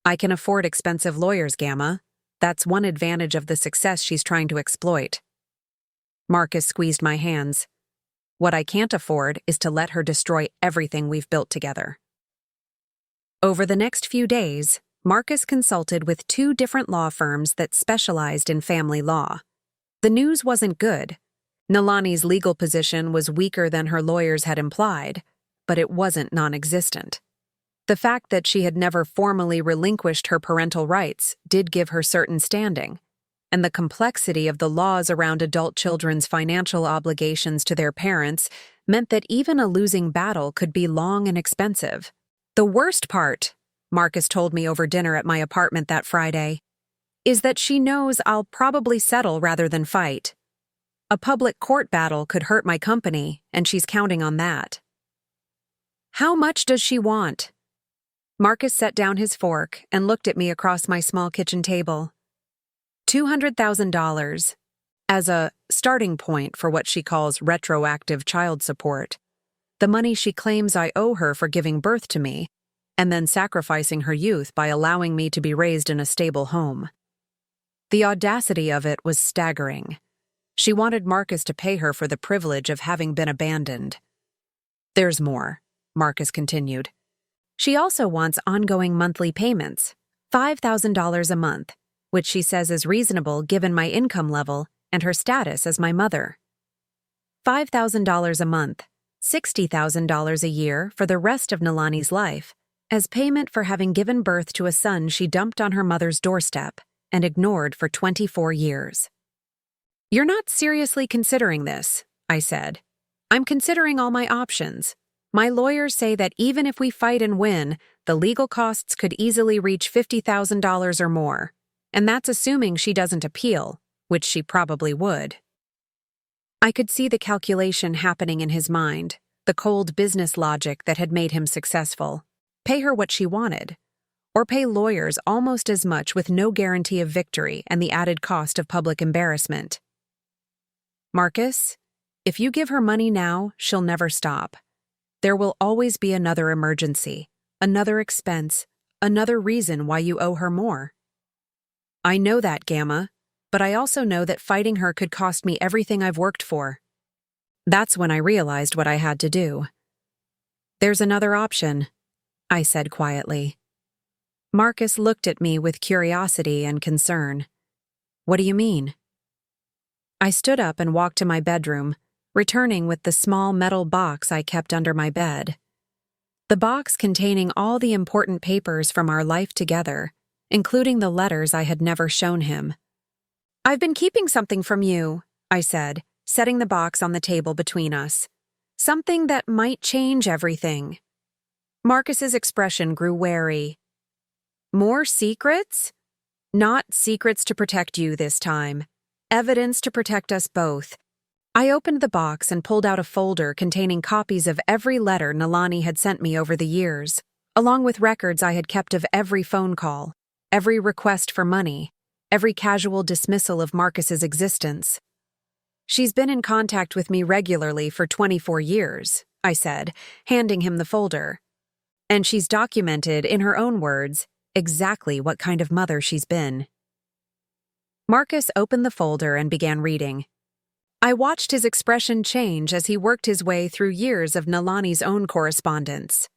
I can afford expensive lawyers, Gamma. That's one advantage of the success she's trying to exploit. Marcus squeezed my hands. What I can't afford is to let her destroy everything we've built together. Over the next few days, Marcus consulted with 2 different law firms that specialized in family law. The news wasn't good. Nalani's legal position was weaker than her lawyers had implied, but it wasn't non-existent. The fact that she had never formally relinquished her parental rights did give her certain standing, and the complexity of the laws around adult children's financial obligations to their parents meant that even a losing battle could be long and expensive. The worst part, Marcus told me over dinner at my apartment that Friday, is that she knows I'll probably settle rather than fight. A public court battle could hurt my company, and she's counting on that. How much does she want? Marcus set down his fork and looked at me across my small kitchen table. $200,000 as a starting point for what she calls retroactive child support. The money she claims I owe her for giving birth to me, and then sacrificing her youth by allowing me to be raised in a stable home. The audacity of it was staggering. She wanted Marcus to pay her for the privilege of having been abandoned. There's more, Marcus continued. She also wants ongoing monthly payments, $5,000 a month, which she says is reasonable given my income level and her status as my mother. $5,000 a month, $60,000 a year for the rest of Nalani's life, as payment for having given birth to a son she dumped on her mother's doorstep and ignored for 24 years. You're not seriously considering this, I said. I'm considering all my options. My lawyers say that even if we fight and win, the legal costs could easily reach $50,000 or more, and that's assuming she doesn't appeal, which she probably would. I could see the calculation happening in his mind, the cold business logic that had made him successful. Pay her what she wanted, or pay lawyers almost as much with no guarantee of victory and the added cost of public embarrassment. Marcus, if you give her money now, she'll never stop. There will always be another emergency, another expense, another reason why you owe her more. I know that, Gamma, but I also know that fighting her could cost me everything I've worked for. That's when I realized what I had to do. There's another option, I said quietly. Marcus looked at me with curiosity and concern. What do you mean? I stood up and walked to my bedroom, returning with the small metal box I kept under my bed. The box containing all the important papers from our life together, including the letters I had never shown him. I've been keeping something from you, I said, setting the box on the table between us. Something that might change everything. Marcus's expression grew wary. More secrets? Not secrets to protect you this time. Evidence to protect us both. I opened the box and pulled out a folder containing copies of every letter Nalani had sent me over the years, along with records I had kept of every phone call, every request for money, every casual dismissal of Marcus's existence. "She's been in contact with me regularly for 24 years, I said, handing him the folder. "And she's documented, in her own words, exactly what kind of mother she's been." Marcus opened the folder and began reading. I watched his expression change as he worked his way through years of Nalani's own correspondence.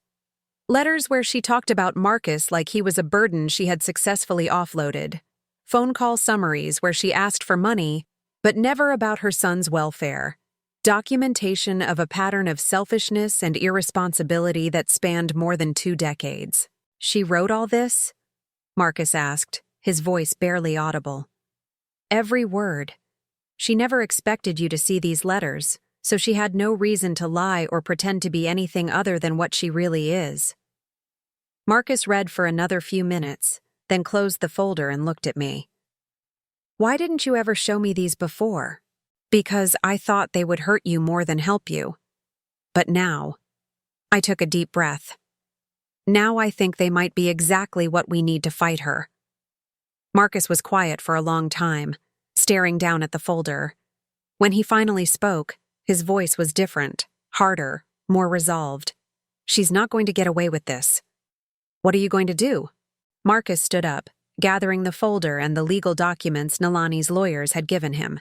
Letters where she talked about Marcus like he was a burden she had successfully offloaded. Phone call summaries where she asked for money, but never about her son's welfare. Documentation of a pattern of selfishness and irresponsibility that spanned more than 2 decades. "She wrote all this?" Marcus asked, his voice barely audible. "Every word. She never expected you to see these letters, so she had no reason to lie or pretend to be anything other than what she really is." Marcus read for another few minutes, then closed the folder and looked at me. "Why didn't you ever show me these before?" "Because I thought they would hurt you more than help you. But now," I took a deep breath, "now I think they might be exactly what we need to fight her." Marcus was quiet for a long time, staring down at the folder. When he finally spoke, his voice was different, harder, more resolved. "She's not going to get away with this." "What are you going to do?" Marcus stood up, gathering the folder and the legal documents Nalani's lawyers had given him.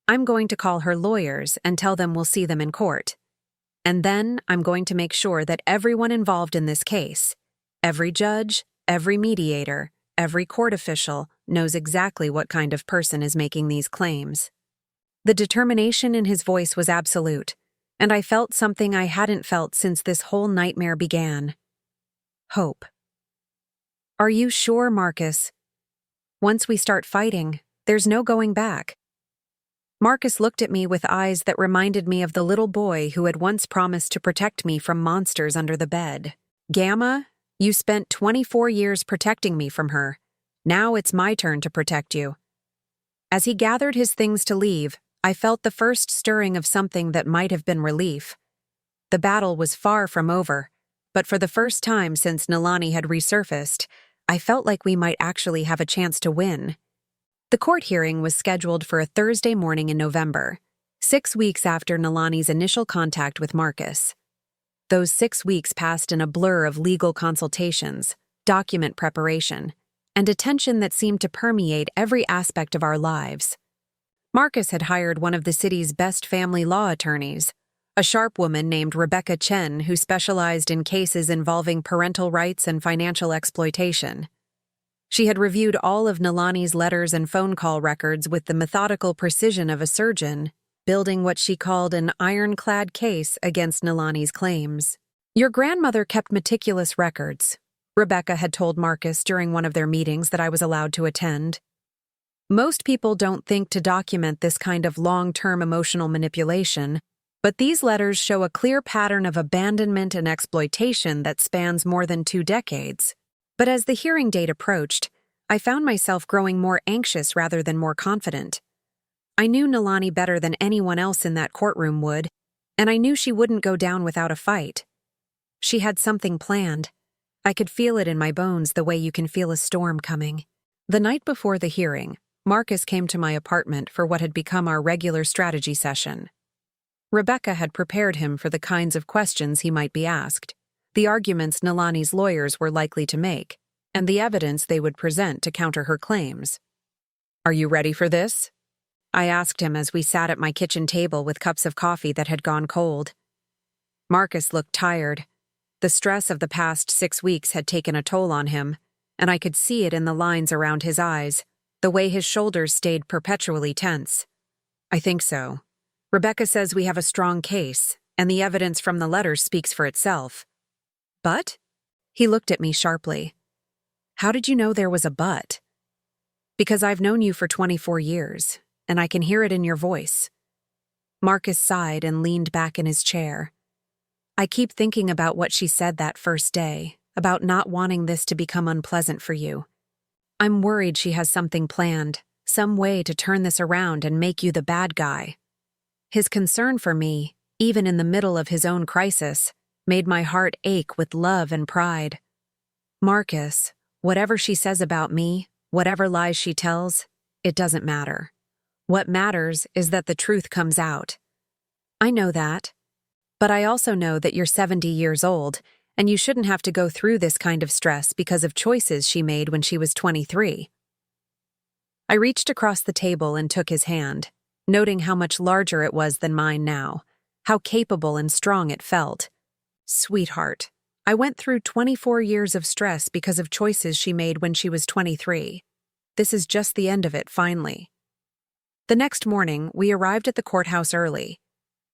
"I'm going to call her lawyers and tell them we'll see them in court. And then I'm going to make sure that everyone involved in this case, every judge, every mediator, every court official, knows exactly what kind of person is making these claims." The determination in his voice was absolute, and I felt something I hadn't felt since this whole nightmare began. Hope. "Are you sure, Marcus? Once we start fighting, there's no going back." Marcus looked at me with eyes that reminded me of the little boy who had once promised to protect me from monsters under the bed. "Gamma, you spent 24 years protecting me from her. Now it's my turn to protect you." As he gathered his things to leave, I felt the first stirring of something that might have been relief. The battle was far from over, but for the first time since Nalani had resurfaced, I felt like we might actually have a chance to win. The court hearing was scheduled for a Thursday morning in November, 6 weeks after Nalani's initial contact with Marcus. Those 6 weeks passed in a blur of legal consultations, document preparation, and a tension that seemed to permeate every aspect of our lives. Marcus had hired one of the city's best family law attorneys, a sharp woman named Rebecca Chen who specialized in cases involving parental rights and financial exploitation. She had reviewed all of Nalani's letters and phone call records with the methodical precision of a surgeon, building what she called an ironclad case against Nalani's claims. "Your grandmother kept meticulous records," Rebecca had told Marcus during one of their meetings that I was allowed to attend. "Most people don't think to document this kind of long-term emotional manipulation, but these letters show a clear pattern of abandonment and exploitation that spans more than 2 decades. But as the hearing date approached, I found myself growing more anxious rather than more confident. I knew Nalani better than anyone else in that courtroom would, and I knew she wouldn't go down without a fight. She had something planned. I could feel it in my bones the way you can feel a storm coming. The night before the hearing, Marcus came to my apartment for what had become our regular strategy session. Rebecca had prepared him for the kinds of questions he might be asked, the arguments Nalani's lawyers were likely to make, and the evidence they would present to counter her claims. "Are you ready for this?" I asked him as we sat at my kitchen table with cups of coffee that had gone cold. Marcus looked tired. The stress of the past 6 weeks had taken a toll on him, and I could see it in the lines around his eyes, the way his shoulders stayed perpetually tense. "I think so. Rebecca says we have a strong case, and the evidence from the letters speaks for itself." "But?" He looked at me sharply. "How did you know there was a but?" "Because I've known you for 24 years, and I can hear it in your voice." Marcus sighed and leaned back in his chair. "I keep thinking about what she said that first day, about not wanting this to become unpleasant for you. I'm worried she has something planned, some way to turn this around and make you the bad guy." His concern for me, even in the middle of his own crisis, made my heart ache with love and pride. Marcus, whatever she says about me, whatever lies she tells, it doesn't matter. What matters is that the truth comes out. I know that. But I also know that you're 70 years old, and you shouldn't have to go through this kind of stress because of choices she made when she was 23. I reached across the table and took his hand, noting how much larger it was than mine now, how capable and strong it felt. Sweetheart, I went through 24 years of stress because of choices she made when she was 23. This is just the end of it, finally. The next morning, we arrived at the courthouse early.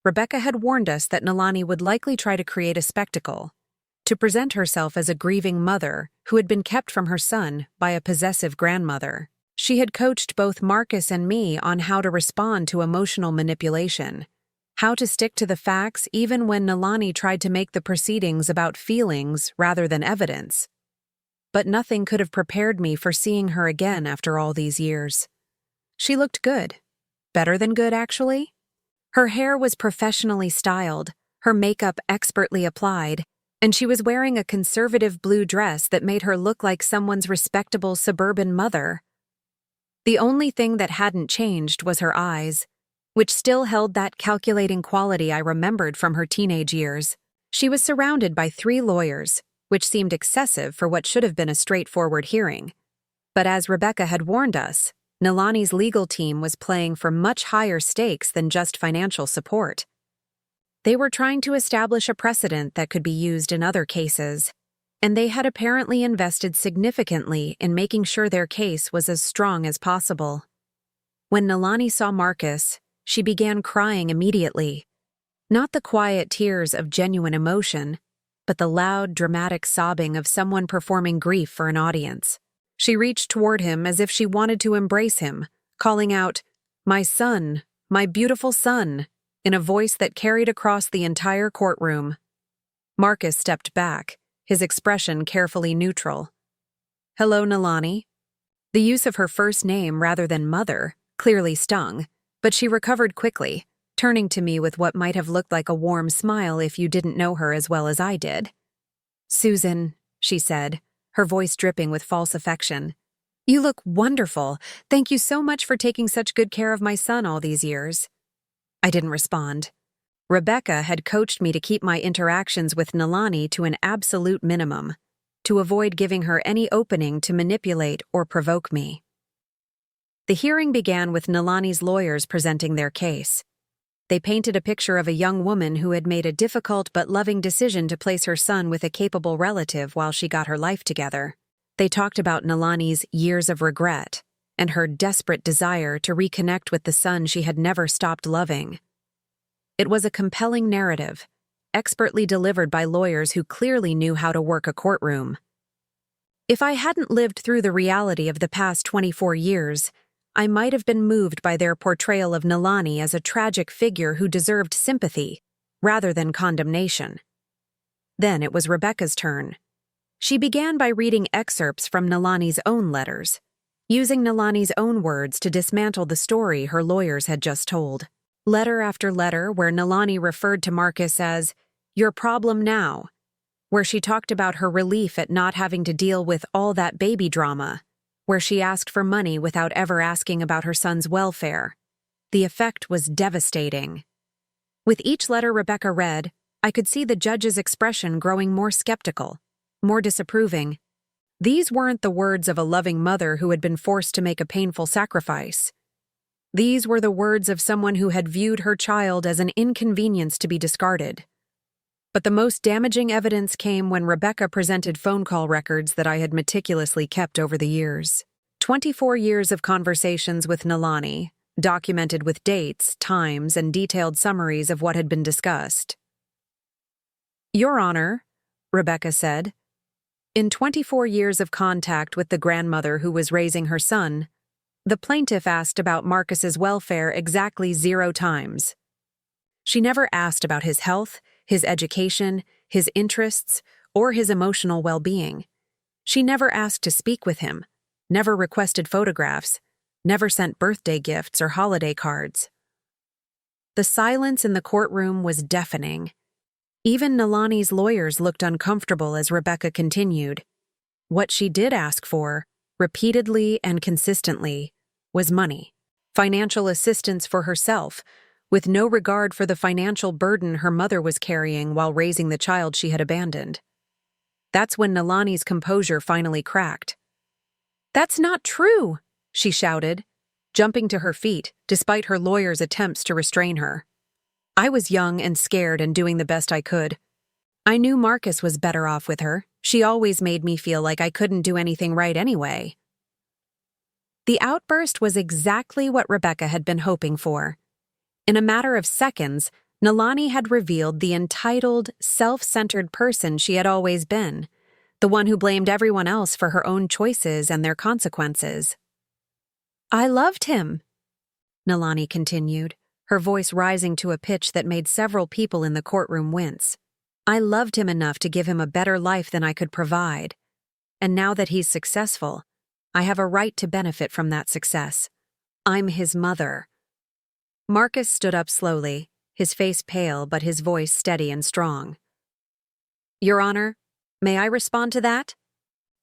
Rebecca had warned us that Nalani would likely try to create a spectacle, to present herself as a grieving mother who had been kept from her son by a possessive grandmother. She had coached both Marcus and me on how to respond to emotional manipulation, how to stick to the facts even when Nalani tried to make the proceedings about feelings rather than evidence. But nothing could have prepared me for seeing her again after all these years. She looked good. Better than good, actually. Her hair was professionally styled, her makeup expertly applied, and she was wearing a conservative blue dress that made her look like someone's respectable suburban mother. The only thing that hadn't changed was her eyes, which still held that calculating quality I remembered from her teenage years. She was surrounded by 3 lawyers, which seemed excessive for what should have been a straightforward hearing. But as Rebecca had warned us, Nalani's legal team was playing for much higher stakes than just financial support. They were trying to establish a precedent that could be used in other cases, and they had apparently invested significantly in making sure their case was as strong as possible. When Nalani saw Marcus, she began crying immediately. Not the quiet tears of genuine emotion, but the loud, dramatic sobbing of someone performing grief for an audience. She reached toward him as if she wanted to embrace him, calling out, "My son, my beautiful son," in a voice that carried across the entire courtroom. Marcus stepped back, his expression carefully neutral. "Hello, Nalani." The use of her first name rather than mother clearly stung, but she recovered quickly, turning to me with what might have looked like a warm smile if you didn't know her as well as I did. "Susan," she said, her voice dripping with false affection. "You look wonderful. Thank you so much for taking such good care of my son all these years." I didn't respond. Rebecca had coached me to keep my interactions with Nalani to an absolute minimum, to avoid giving her any opening to manipulate or provoke me. The hearing began with Nalani's lawyers presenting their case. They painted a picture of a young woman who had made a difficult but loving decision to place her son with a capable relative while she got her life together. They talked about Nalani's years of regret and her desperate desire to reconnect with the son she had never stopped loving. It was a compelling narrative, expertly delivered by lawyers who clearly knew how to work a courtroom. If I hadn't lived through the reality of the past 24 years, I might have been moved by their portrayal of Nalani as a tragic figure who deserved sympathy, rather than condemnation. Then it was Rebecca's turn. She began by reading excerpts from Nalani's own letters, using Nalani's own words to dismantle the story her lawyers had just told. Letter after letter where Nalani referred to Marcus as, "your problem now," where she talked about her relief at not having to deal with all that baby drama, where she asked for money without ever asking about her son's welfare. The effect was devastating. With each letter Rebecca read, I could see the judge's expression growing more skeptical, more disapproving. These weren't the words of a loving mother who had been forced to make a painful sacrifice. These were the words of someone who had viewed her child as an inconvenience to be discarded. But the most damaging evidence came when Rebecca presented phone call records that I had meticulously kept over the years. 24 years of conversations with Nalani, documented with dates, times, and detailed summaries of what had been discussed. "Your Honor," Rebecca said, "in 24 years of contact with the grandmother who was raising her son, the plaintiff asked about Marcus's welfare exactly 0 times. She never asked about his health, his education, his interests, or his emotional well-being. She never asked to speak with him, never requested photographs, never sent birthday gifts or holiday cards." The silence in the courtroom was deafening. Even Nalani's lawyers looked uncomfortable as Rebecca continued. What she did ask for, repeatedly and consistently, was money. Financial assistance for herself, with no regard for the financial burden her mother was carrying while raising the child she had abandoned. That's when Nalani's composure finally cracked. "That's not true," she shouted, jumping to her feet despite her lawyer's attempts to restrain her. I was young and scared and doing the best I could. I knew Marcus was better off with her. She always made me feel like I couldn't do anything right anyway. The outburst was exactly what Rebecca had been hoping for. In a matter of seconds, Nalani had revealed the entitled, self-centered person she had always been, the one who blamed everyone else for her own choices and their consequences. "I loved him," Nalani continued, her voice rising to a pitch that made several people in the courtroom wince. "I loved him enough to give him a better life than I could provide. And now that he's successful, I have a right to benefit from that success. I'm his mother." Marcus stood up slowly, his face pale but his voice steady and strong. "Your Honor, may I respond to that?"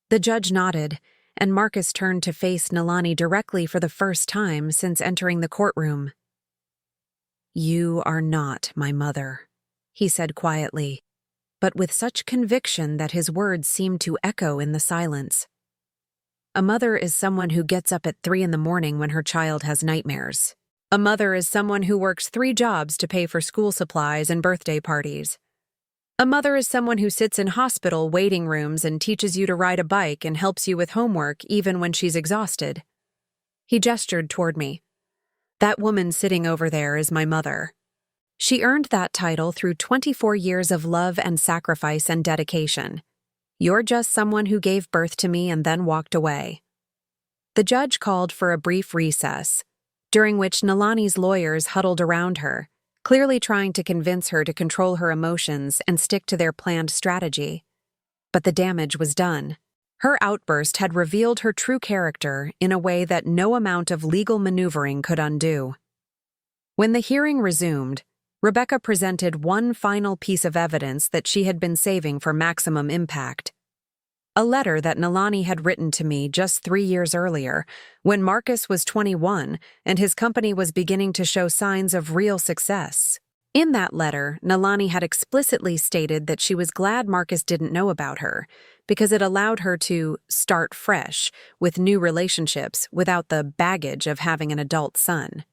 The judge nodded, and Marcus turned to face Nalani directly for the first time since entering the courtroom. "You are not my mother," he said quietly, but with such conviction that his words seemed to echo in the silence. "A mother is someone who gets up at 3 in the morning when her child has nightmares. A mother is someone who works 3 jobs to pay for school supplies and birthday parties. A mother is someone who sits in hospital waiting rooms and teaches you to ride a bike and helps you with homework even when she's exhausted." He gestured toward me. "That woman sitting over there is my mother. She earned that title through 24 years of love and sacrifice and dedication. You're just someone who gave birth to me and then walked away." The judge called for a brief recess, during which Nalani's lawyers huddled around her, clearly trying to convince her to control her emotions and stick to their planned strategy. But the damage was done. Her outburst had revealed her true character in a way that no amount of legal maneuvering could undo. When the hearing resumed, Rebecca presented one final piece of evidence that she had been saving for maximum impact. A letter that Nalani had written to me just 3 years earlier, when Marcus was 21 and his company was beginning to show signs of real success. In that letter, Nalani had explicitly stated that she was glad Marcus didn't know about her, because it allowed her to start fresh with new relationships without the baggage of having an adult son.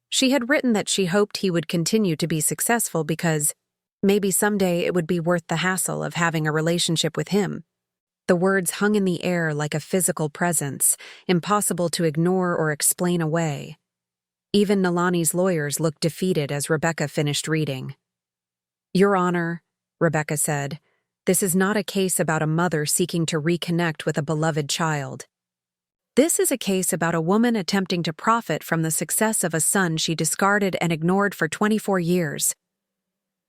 She had written that she hoped he would continue to be successful because maybe someday it would be worth the hassle of having a relationship with him. The words hung in the air like a physical presence, impossible to ignore or explain away. Even Nalani's lawyers looked defeated as Rebecca finished reading. "Your Honor," Rebecca said, "this is not a case about a mother seeking to reconnect with a beloved child. This is a case about a woman attempting to profit from the success of a son she discarded and ignored for 24 years.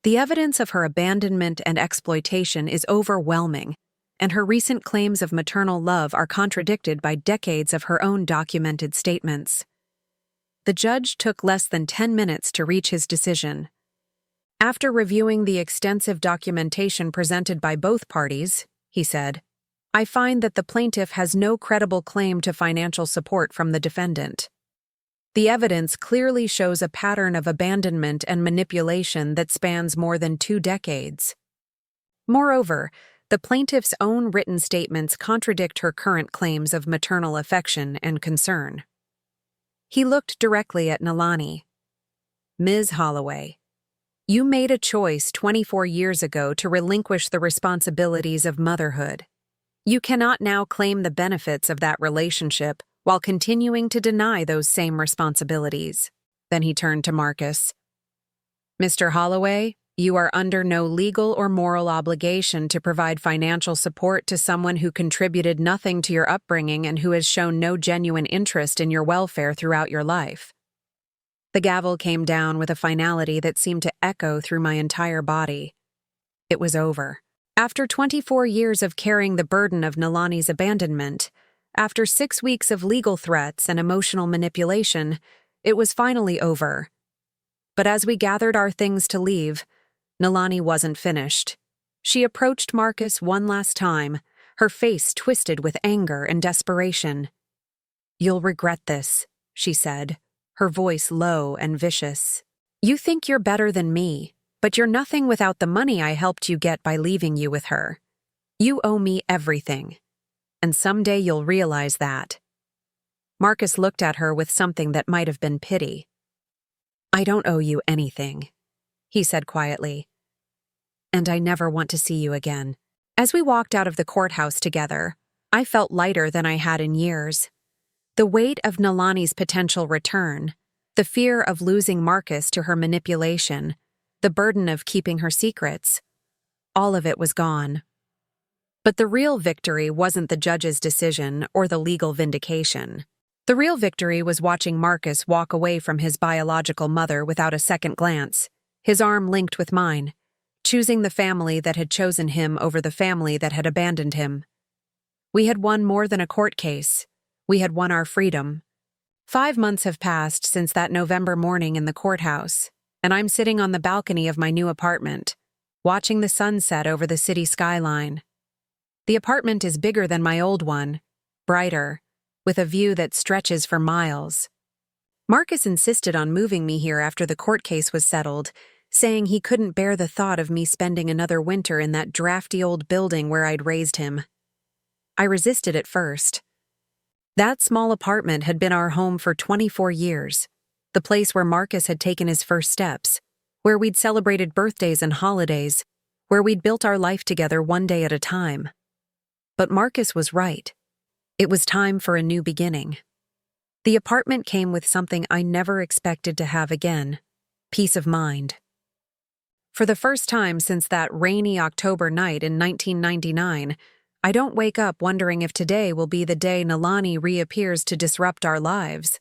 The evidence of her abandonment and exploitation is overwhelming, and her recent claims of maternal love are contradicted by decades of her own documented statements." The judge took less than 10 minutes to reach his decision. "After reviewing the extensive documentation presented by both parties," he said, "I find that the plaintiff has no credible claim to financial support from the defendant. The evidence clearly shows a pattern of abandonment and manipulation that spans more than 2 decades. Moreover, the plaintiff's own written statements contradict her current claims of maternal affection and concern." He looked directly at Nalani. "Ms. Holloway, you made a choice 24 years ago to relinquish the responsibilities of motherhood. You cannot now claim the benefits of that relationship while continuing to deny those same responsibilities." Then he turned to Marcus. "Mr. Holloway, you are under no legal or moral obligation to provide financial support to someone who contributed nothing to your upbringing and who has shown no genuine interest in your welfare throughout your life." The gavel came down with a finality that seemed to echo through my entire body. It was over. After 24 years of carrying the burden of Nalani's abandonment, after 6 weeks of legal threats and emotional manipulation, it was finally over. But as we gathered our things to leave, Nalani wasn't finished. She approached Marcus one last time, her face twisted with anger and desperation. "You'll regret this," she said, her voice low and vicious. "You think you're better than me, but you're nothing without the money I helped you get by leaving you with her. You owe me everything. And someday you'll realize that." Marcus looked at her with something that might have been pity. "I don't owe you anything," he said quietly. "And I never want to see you again." As we walked out of the courthouse together, I felt lighter than I had in years. The weight of Nalani's potential return, the fear of losing Marcus to her manipulation, the burden of keeping her secrets, all of it was gone. But the real victory wasn't the judge's decision or the legal vindication. The real victory was watching Marcus walk away from his biological mother without a second glance, his arm linked with mine, choosing the family that had chosen him over the family that had abandoned him. We had won more than a court case. We had won our freedom. 5 months have passed since that November morning in the courthouse, and I'm sitting on the balcony of my new apartment, watching the sunset over the city skyline. The apartment is bigger than my old one, brighter, with a view that stretches for miles. Marcus insisted on moving me here after the court case was settled, saying he couldn't bear the thought of me spending another winter in that drafty old building where I'd raised him. I resisted at first. That small apartment had been our home for 24 years, the place where Marcus had taken his first steps, where we'd celebrated birthdays and holidays, where we'd built our life together one day at a time. But Marcus was right. It was time for a new beginning. The apartment came with something I never expected to have again: peace of mind. For the first time since that rainy October night in 1999, I don't wake up wondering if today will be the day Nalani reappears to disrupt our lives.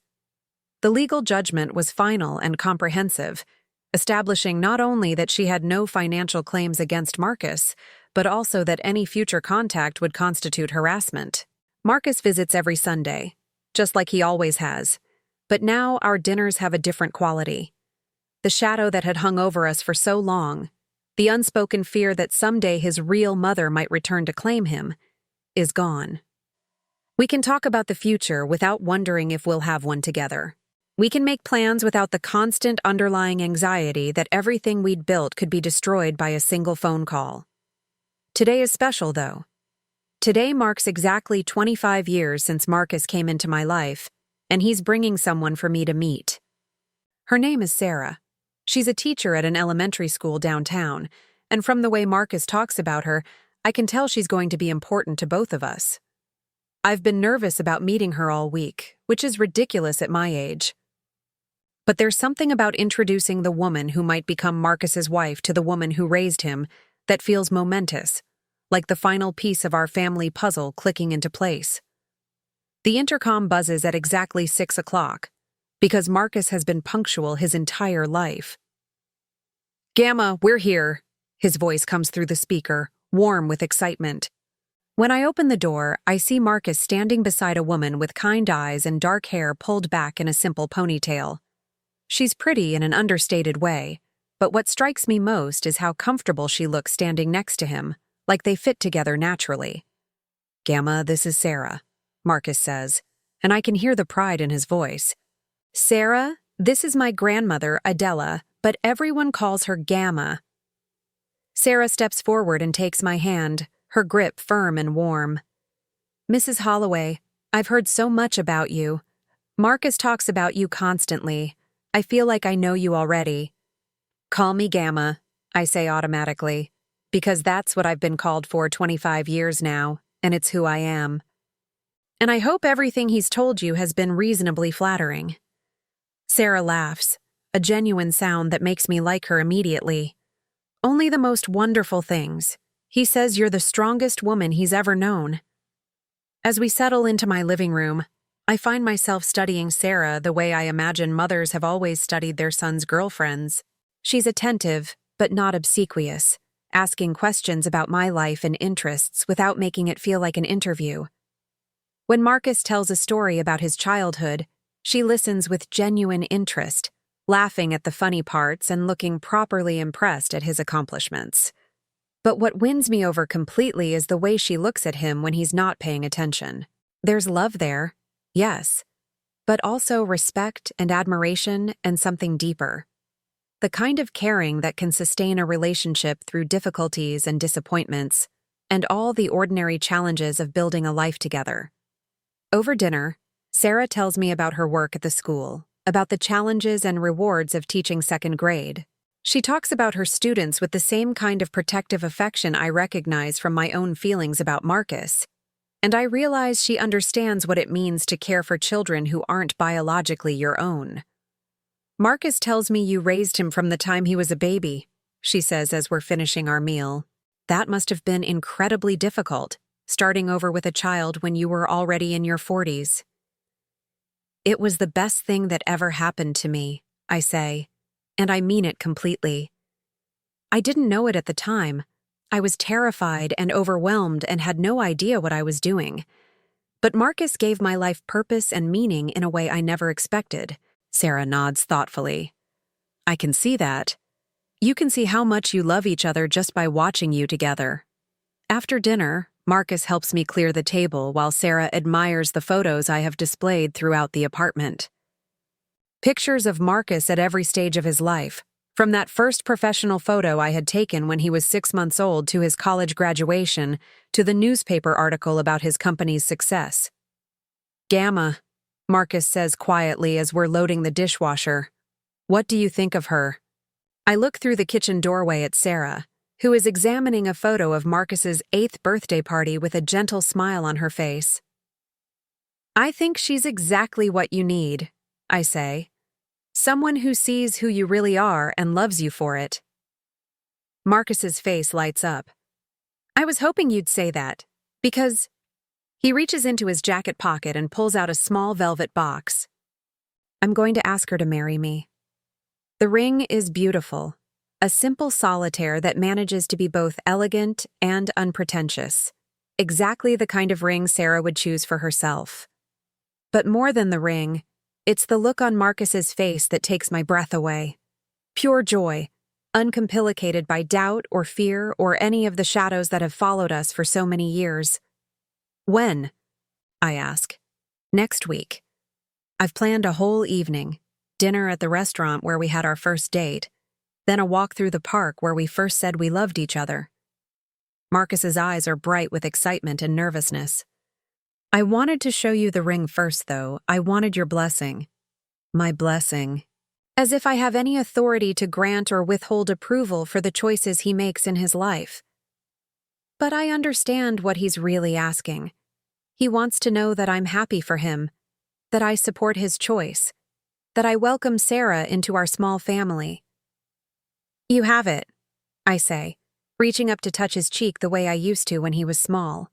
The legal judgment was final and comprehensive, establishing not only that she had no financial claims against Marcus, but also that any future contact would constitute harassment. Marcus visits every Sunday, just like he always has, but now our dinners have a different quality. The shadow that had hung over us for so long, the unspoken fear that someday his real mother might return to claim him, is gone. We can talk about the future without wondering if we'll have one together. We can make plans without the constant underlying anxiety that everything we'd built could be destroyed by a single phone call. Today is special, though. Today marks exactly 25 years since Marcus came into my life, and he's bringing someone for me to meet. Her name is Sarah. She's a teacher at an elementary school downtown, and from the way Marcus talks about her, I can tell she's going to be important to both of us. I've been nervous about meeting her all week, which is ridiculous at my age. But there's something about introducing the woman who might become Marcus's wife to the woman who raised him that feels momentous, like the final piece of our family puzzle clicking into place. The intercom buzzes at exactly 6 o'clock, because Marcus has been punctual his entire life. "Gamma, we're here," his voice comes through the speaker, warm with excitement. When I open the door, I see Marcus standing beside a woman with kind eyes and dark hair pulled back in a simple ponytail. She's pretty in an understated way, but what strikes me most is how comfortable she looks standing next to him, like they fit together naturally. "Gamma, this is Sarah," Marcus says, and I can hear the pride in his voice. "Sarah, this is my grandmother, Adela, but everyone calls her Gamma." Sarah steps forward and takes my hand, her grip firm and warm. "Mrs. Holloway, I've heard so much about you. Marcus talks about you constantly. I feel like I know you already." "Call me Gamma," I say automatically, because that's what I've been called for 25 years now, and it's who I am. "And I hope everything he's told you has been reasonably flattering." Sarah laughs, a genuine sound that makes me like her immediately. "Only the most wonderful things. He says you're the strongest woman he's ever known." As we settle into my living room, I find myself studying Sarah the way I imagine mothers have always studied their sons' girlfriends. She's attentive, but not obsequious, asking questions about my life and interests without making it feel like an interview. When Marcus tells a story about his childhood, she listens with genuine interest, laughing at the funny parts and looking properly impressed at his accomplishments. But what wins me over completely is the way she looks at him when he's not paying attention. There's love there, yes, but also respect and admiration and something deeper. The kind of caring that can sustain a relationship through difficulties and disappointments, and all the ordinary challenges of building a life together. Over dinner, Sarah tells me about her work at the school, about the challenges and rewards of teaching second grade. She talks about her students with the same kind of protective affection I recognize from my own feelings about Marcus, and I realize she understands what it means to care for children who aren't biologically your own. Marcus tells me you raised him from the time he was a baby, she says as we're finishing our meal. That must have been incredibly difficult, starting over with a child when you were already in your 40s. It was the best thing that ever happened to me, I say, and I mean it completely. I didn't know it at the time. I was terrified and overwhelmed and had no idea what I was doing. But Marcus gave my life purpose and meaning in a way I never expected. Sarah nods thoughtfully. I can see that. You can see how much you love each other just by watching you together. After dinner, Marcus helps me clear the table while Sarah admires the photos I have displayed throughout the apartment. Pictures of Marcus at every stage of his life, from that first professional photo I had taken when he was 6 months old to his college graduation to the newspaper article about his company's success. Gamma, Marcus says quietly as we're loading the dishwasher. What do you think of her? I look through the kitchen doorway at Sarah, who is examining a photo of Marcus's 8th birthday party with a gentle smile on her face. I think she's exactly what you need, I say. Someone who sees who you really are and loves you for it. Marcus's face lights up. I was hoping you'd say that, because... He reaches into his jacket pocket and pulls out a small velvet box. I'm going to ask her to marry me. The ring is beautiful, a simple solitaire that manages to be both elegant and unpretentious, exactly the kind of ring Sarah would choose for herself. But more than the ring, it's the look on Marcus's face that takes my breath away. Pure joy, uncomplicated by doubt or fear or any of the shadows that have followed us for so many years. When? I ask. Next week. I've planned a whole evening, dinner at the restaurant where we had our first date, then a walk through the park where we first said we loved each other. Marcus's eyes are bright with excitement and nervousness. I wanted to show you the ring first, though. I wanted your blessing. My blessing. As if I have any authority to grant or withhold approval for the choices he makes in his life. But I understand what he's really asking. He wants to know that I'm happy for him, that I support his choice, that I welcome Sarah into our small family. You have it, I say, reaching up to touch his cheek the way I used to when he was small.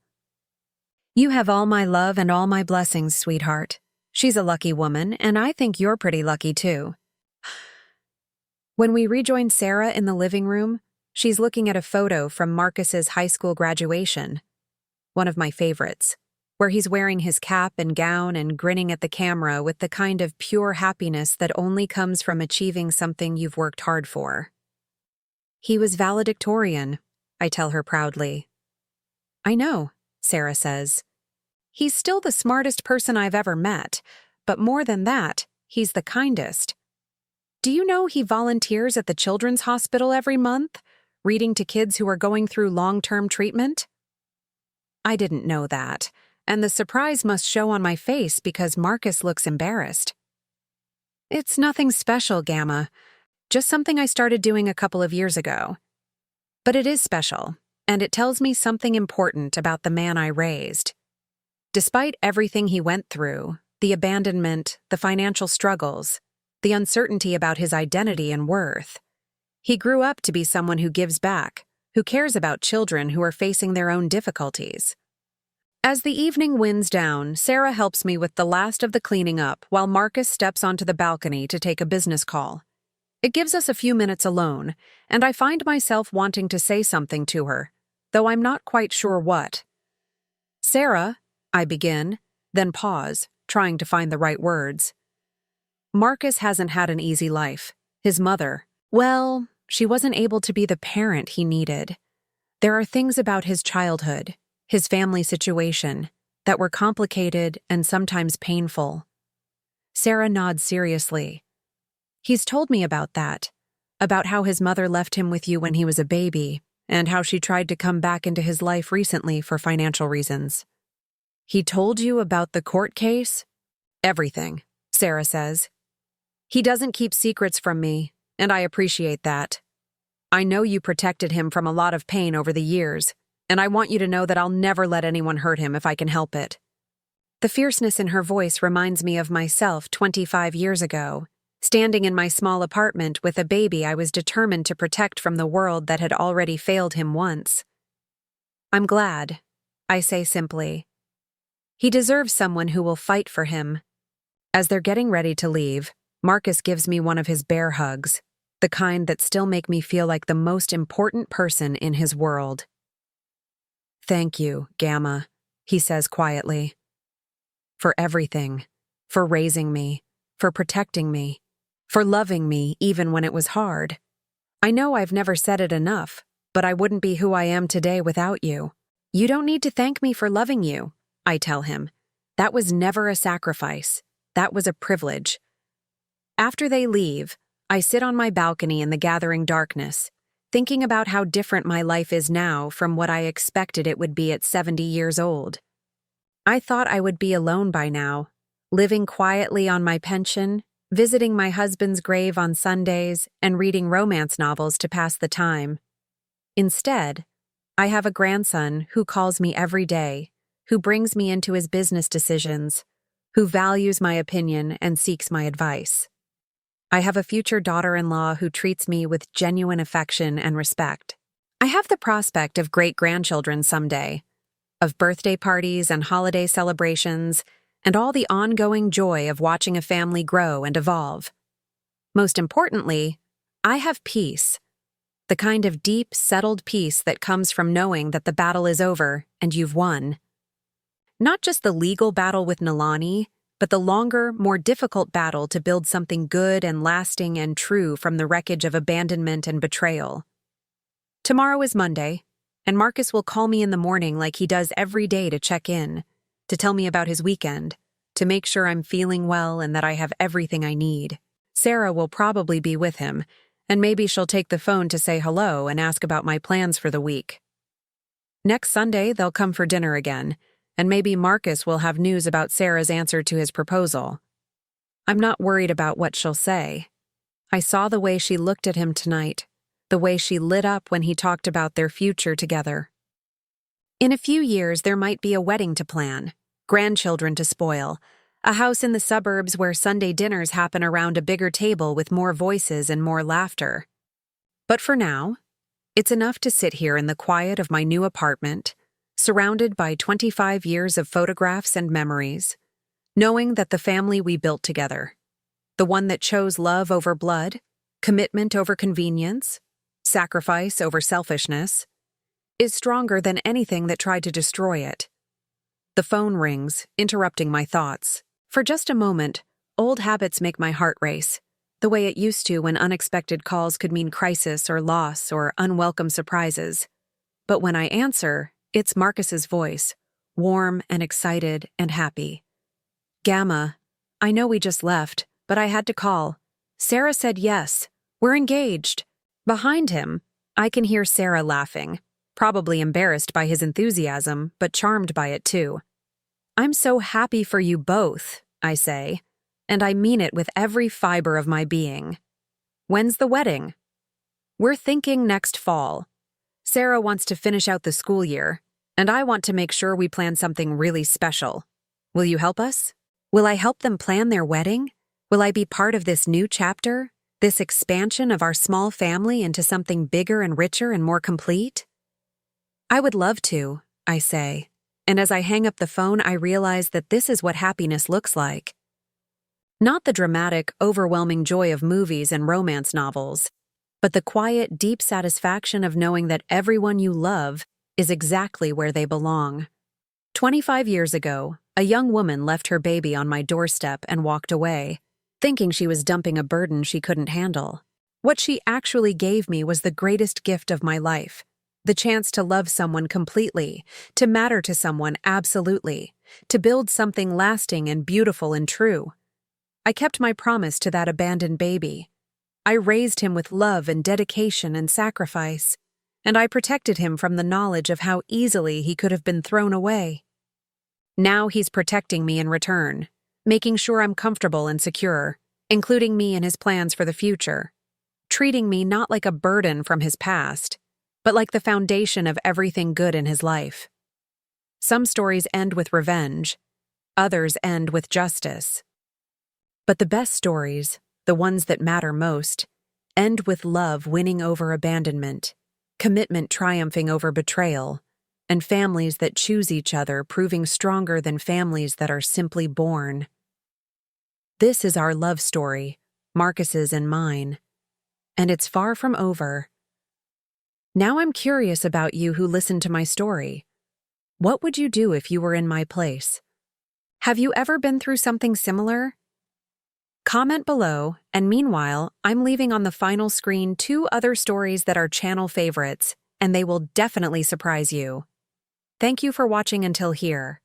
You have all my love and all my blessings, sweetheart. She's a lucky woman, and I think you're pretty lucky too. When we rejoin Sarah in the living room, she's looking at a photo from Marcus's high school graduation, one of my favorites, where he's wearing his cap and gown and grinning at the camera with the kind of pure happiness that only comes from achieving something you've worked hard for. He was valedictorian, I tell her proudly. I know, Sarah says. He's still the smartest person I've ever met, but more than that, he's the kindest. Do you know he volunteers at the Children's Hospital every month, reading to kids who are going through long-term treatment? I didn't know that, and the surprise must show on my face because Marcus looks embarrassed. It's nothing special, Gamma, just something I started doing a couple of years ago. But it is special, and it tells me something important about the man I raised. Despite everything he went through, the abandonment, the financial struggles, the uncertainty about his identity and worth, he grew up to be someone who gives back, who cares about children who are facing their own difficulties. As the evening winds down, Sarah helps me with the last of the cleaning up while Marcus steps onto the balcony to take a business call. It gives us a few minutes alone, and I find myself wanting to say something to her, though I'm not quite sure what. Sarah, I begin, then pause, trying to find the right words. Marcus hasn't had an easy life. His mother, well, she wasn't able to be the parent he needed. There are things about his childhood, his family situation, that were complicated and sometimes painful. Sarah nods seriously. He's told me about that, about how his mother left him with you when he was a baby, and how she tried to come back into his life recently for financial reasons. He told you about the court case? Everything, Sarah says. He doesn't keep secrets from me, and I appreciate that. I know you protected him from a lot of pain over the years, and I want you to know that I'll never let anyone hurt him if I can help it. The fierceness in her voice reminds me of myself 25 years ago, standing in my small apartment with a baby I was determined to protect from the world that had already failed him once. I'm glad, I say simply. He deserves someone who will fight for him. As they're getting ready to leave, Marcus gives me one of his bear hugs, the kind that still make me feel like the most important person in his world. Thank you, Gamma, he says quietly. For everything, for raising me, for protecting me, for loving me even when it was hard. I know I've never said it enough, but I wouldn't be who I am today without you. You don't need to thank me for loving you, I tell him. That was never a sacrifice. That was a privilege. After they leave, I sit on my balcony in the gathering darkness, thinking about how different my life is now from what I expected it would be at 70 years old. I thought I would be alone by now, living quietly on my pension, visiting my husband's grave on Sundays, and reading romance novels to pass the time. Instead, I have a grandson who calls me every day, who brings me into his business decisions, who values my opinion and seeks my advice. I have a future daughter-in-law who treats me with genuine affection and respect. I have the prospect of great-grandchildren someday, of birthday parties and holiday celebrations, and all the ongoing joy of watching a family grow and evolve. Most importantly, I have peace, the kind of deep, settled peace that comes from knowing that the battle is over and you've won. Not just the legal battle with Nalani, but the longer, more difficult battle to build something good and lasting and true from the wreckage of abandonment and betrayal. Tomorrow is Monday, and Marcus will call me in the morning like he does every day to check in, to tell me about his weekend, to make sure I'm feeling well and that I have everything I need. Sarah will probably be with him, and maybe she'll take the phone to say hello and ask about my plans for the week. Next Sunday, they'll come for dinner again, and maybe Marcus will have news about Sarah's answer to his proposal. I'm not worried about what she'll say. I saw the way she looked at him tonight, the way she lit up when he talked about their future together. In a few years, there might be a wedding to plan, grandchildren to spoil, a house in the suburbs where Sunday dinners happen around a bigger table with more voices and more laughter. But for now, it's enough to sit here in the quiet of my new apartment, surrounded by 25 years of photographs and memories, knowing that the family we built together, the one that chose love over blood, commitment over convenience, sacrifice over selfishness, is stronger than anything that tried to destroy it. The phone rings, interrupting my thoughts. For just a moment, old habits make my heart race, the way it used to when unexpected calls could mean crisis or loss or unwelcome surprises. But when I answer, it's Marcus's voice, warm and excited and happy. Gamma, I know we just left, but I had to call. Sarah said yes. We're engaged. Behind him, I can hear Sarah laughing, probably embarrassed by his enthusiasm, but charmed by it too. I'm so happy for you both, I say, and I mean it with every fiber of my being. When's the wedding? We're thinking next fall. Sarah wants to finish out the school year, and I want to make sure we plan something really special. Will you help us? Will I help them plan their wedding? Will I be part of this new chapter, this expansion of our small family into something bigger and richer and more complete? I would love to, I say, and as I hang up the phone, I realize that this is what happiness looks like. Not the dramatic, overwhelming joy of movies and romance novels, but the quiet, deep satisfaction of knowing that everyone you love is exactly where they belong. 25 years ago, a young woman left her baby on my doorstep and walked away. thinking she was dumping a burden she couldn't handle. What she actually gave me was the greatest gift of my life. The chance to love someone completely, to matter to someone absolutely, to build something lasting and beautiful and true. I kept my promise to that abandoned baby. I raised him with love and dedication and sacrifice, and I protected him from the knowledge of how easily he could have been thrown away. Now he's protecting me in return, making sure I'm comfortable and secure, including me in his plans for the future, treating me not like a burden from his past, but like the foundation of everything good in his life. Some stories end with revenge, others end with justice. But the best stories, the ones that matter most, end with love winning over abandonment, commitment triumphing over betrayal, and families that choose each other proving stronger than families that are simply born. This is our love story, Marcus's and mine, and it's far from over. Now I'm curious about you who listened to my story. What would you do if you were in my place? Have you ever been through something similar? Comment below, and meanwhile, I'm leaving on the final screen 2 other stories that are channel favorites, and they will definitely surprise you. Thank you for watching until here.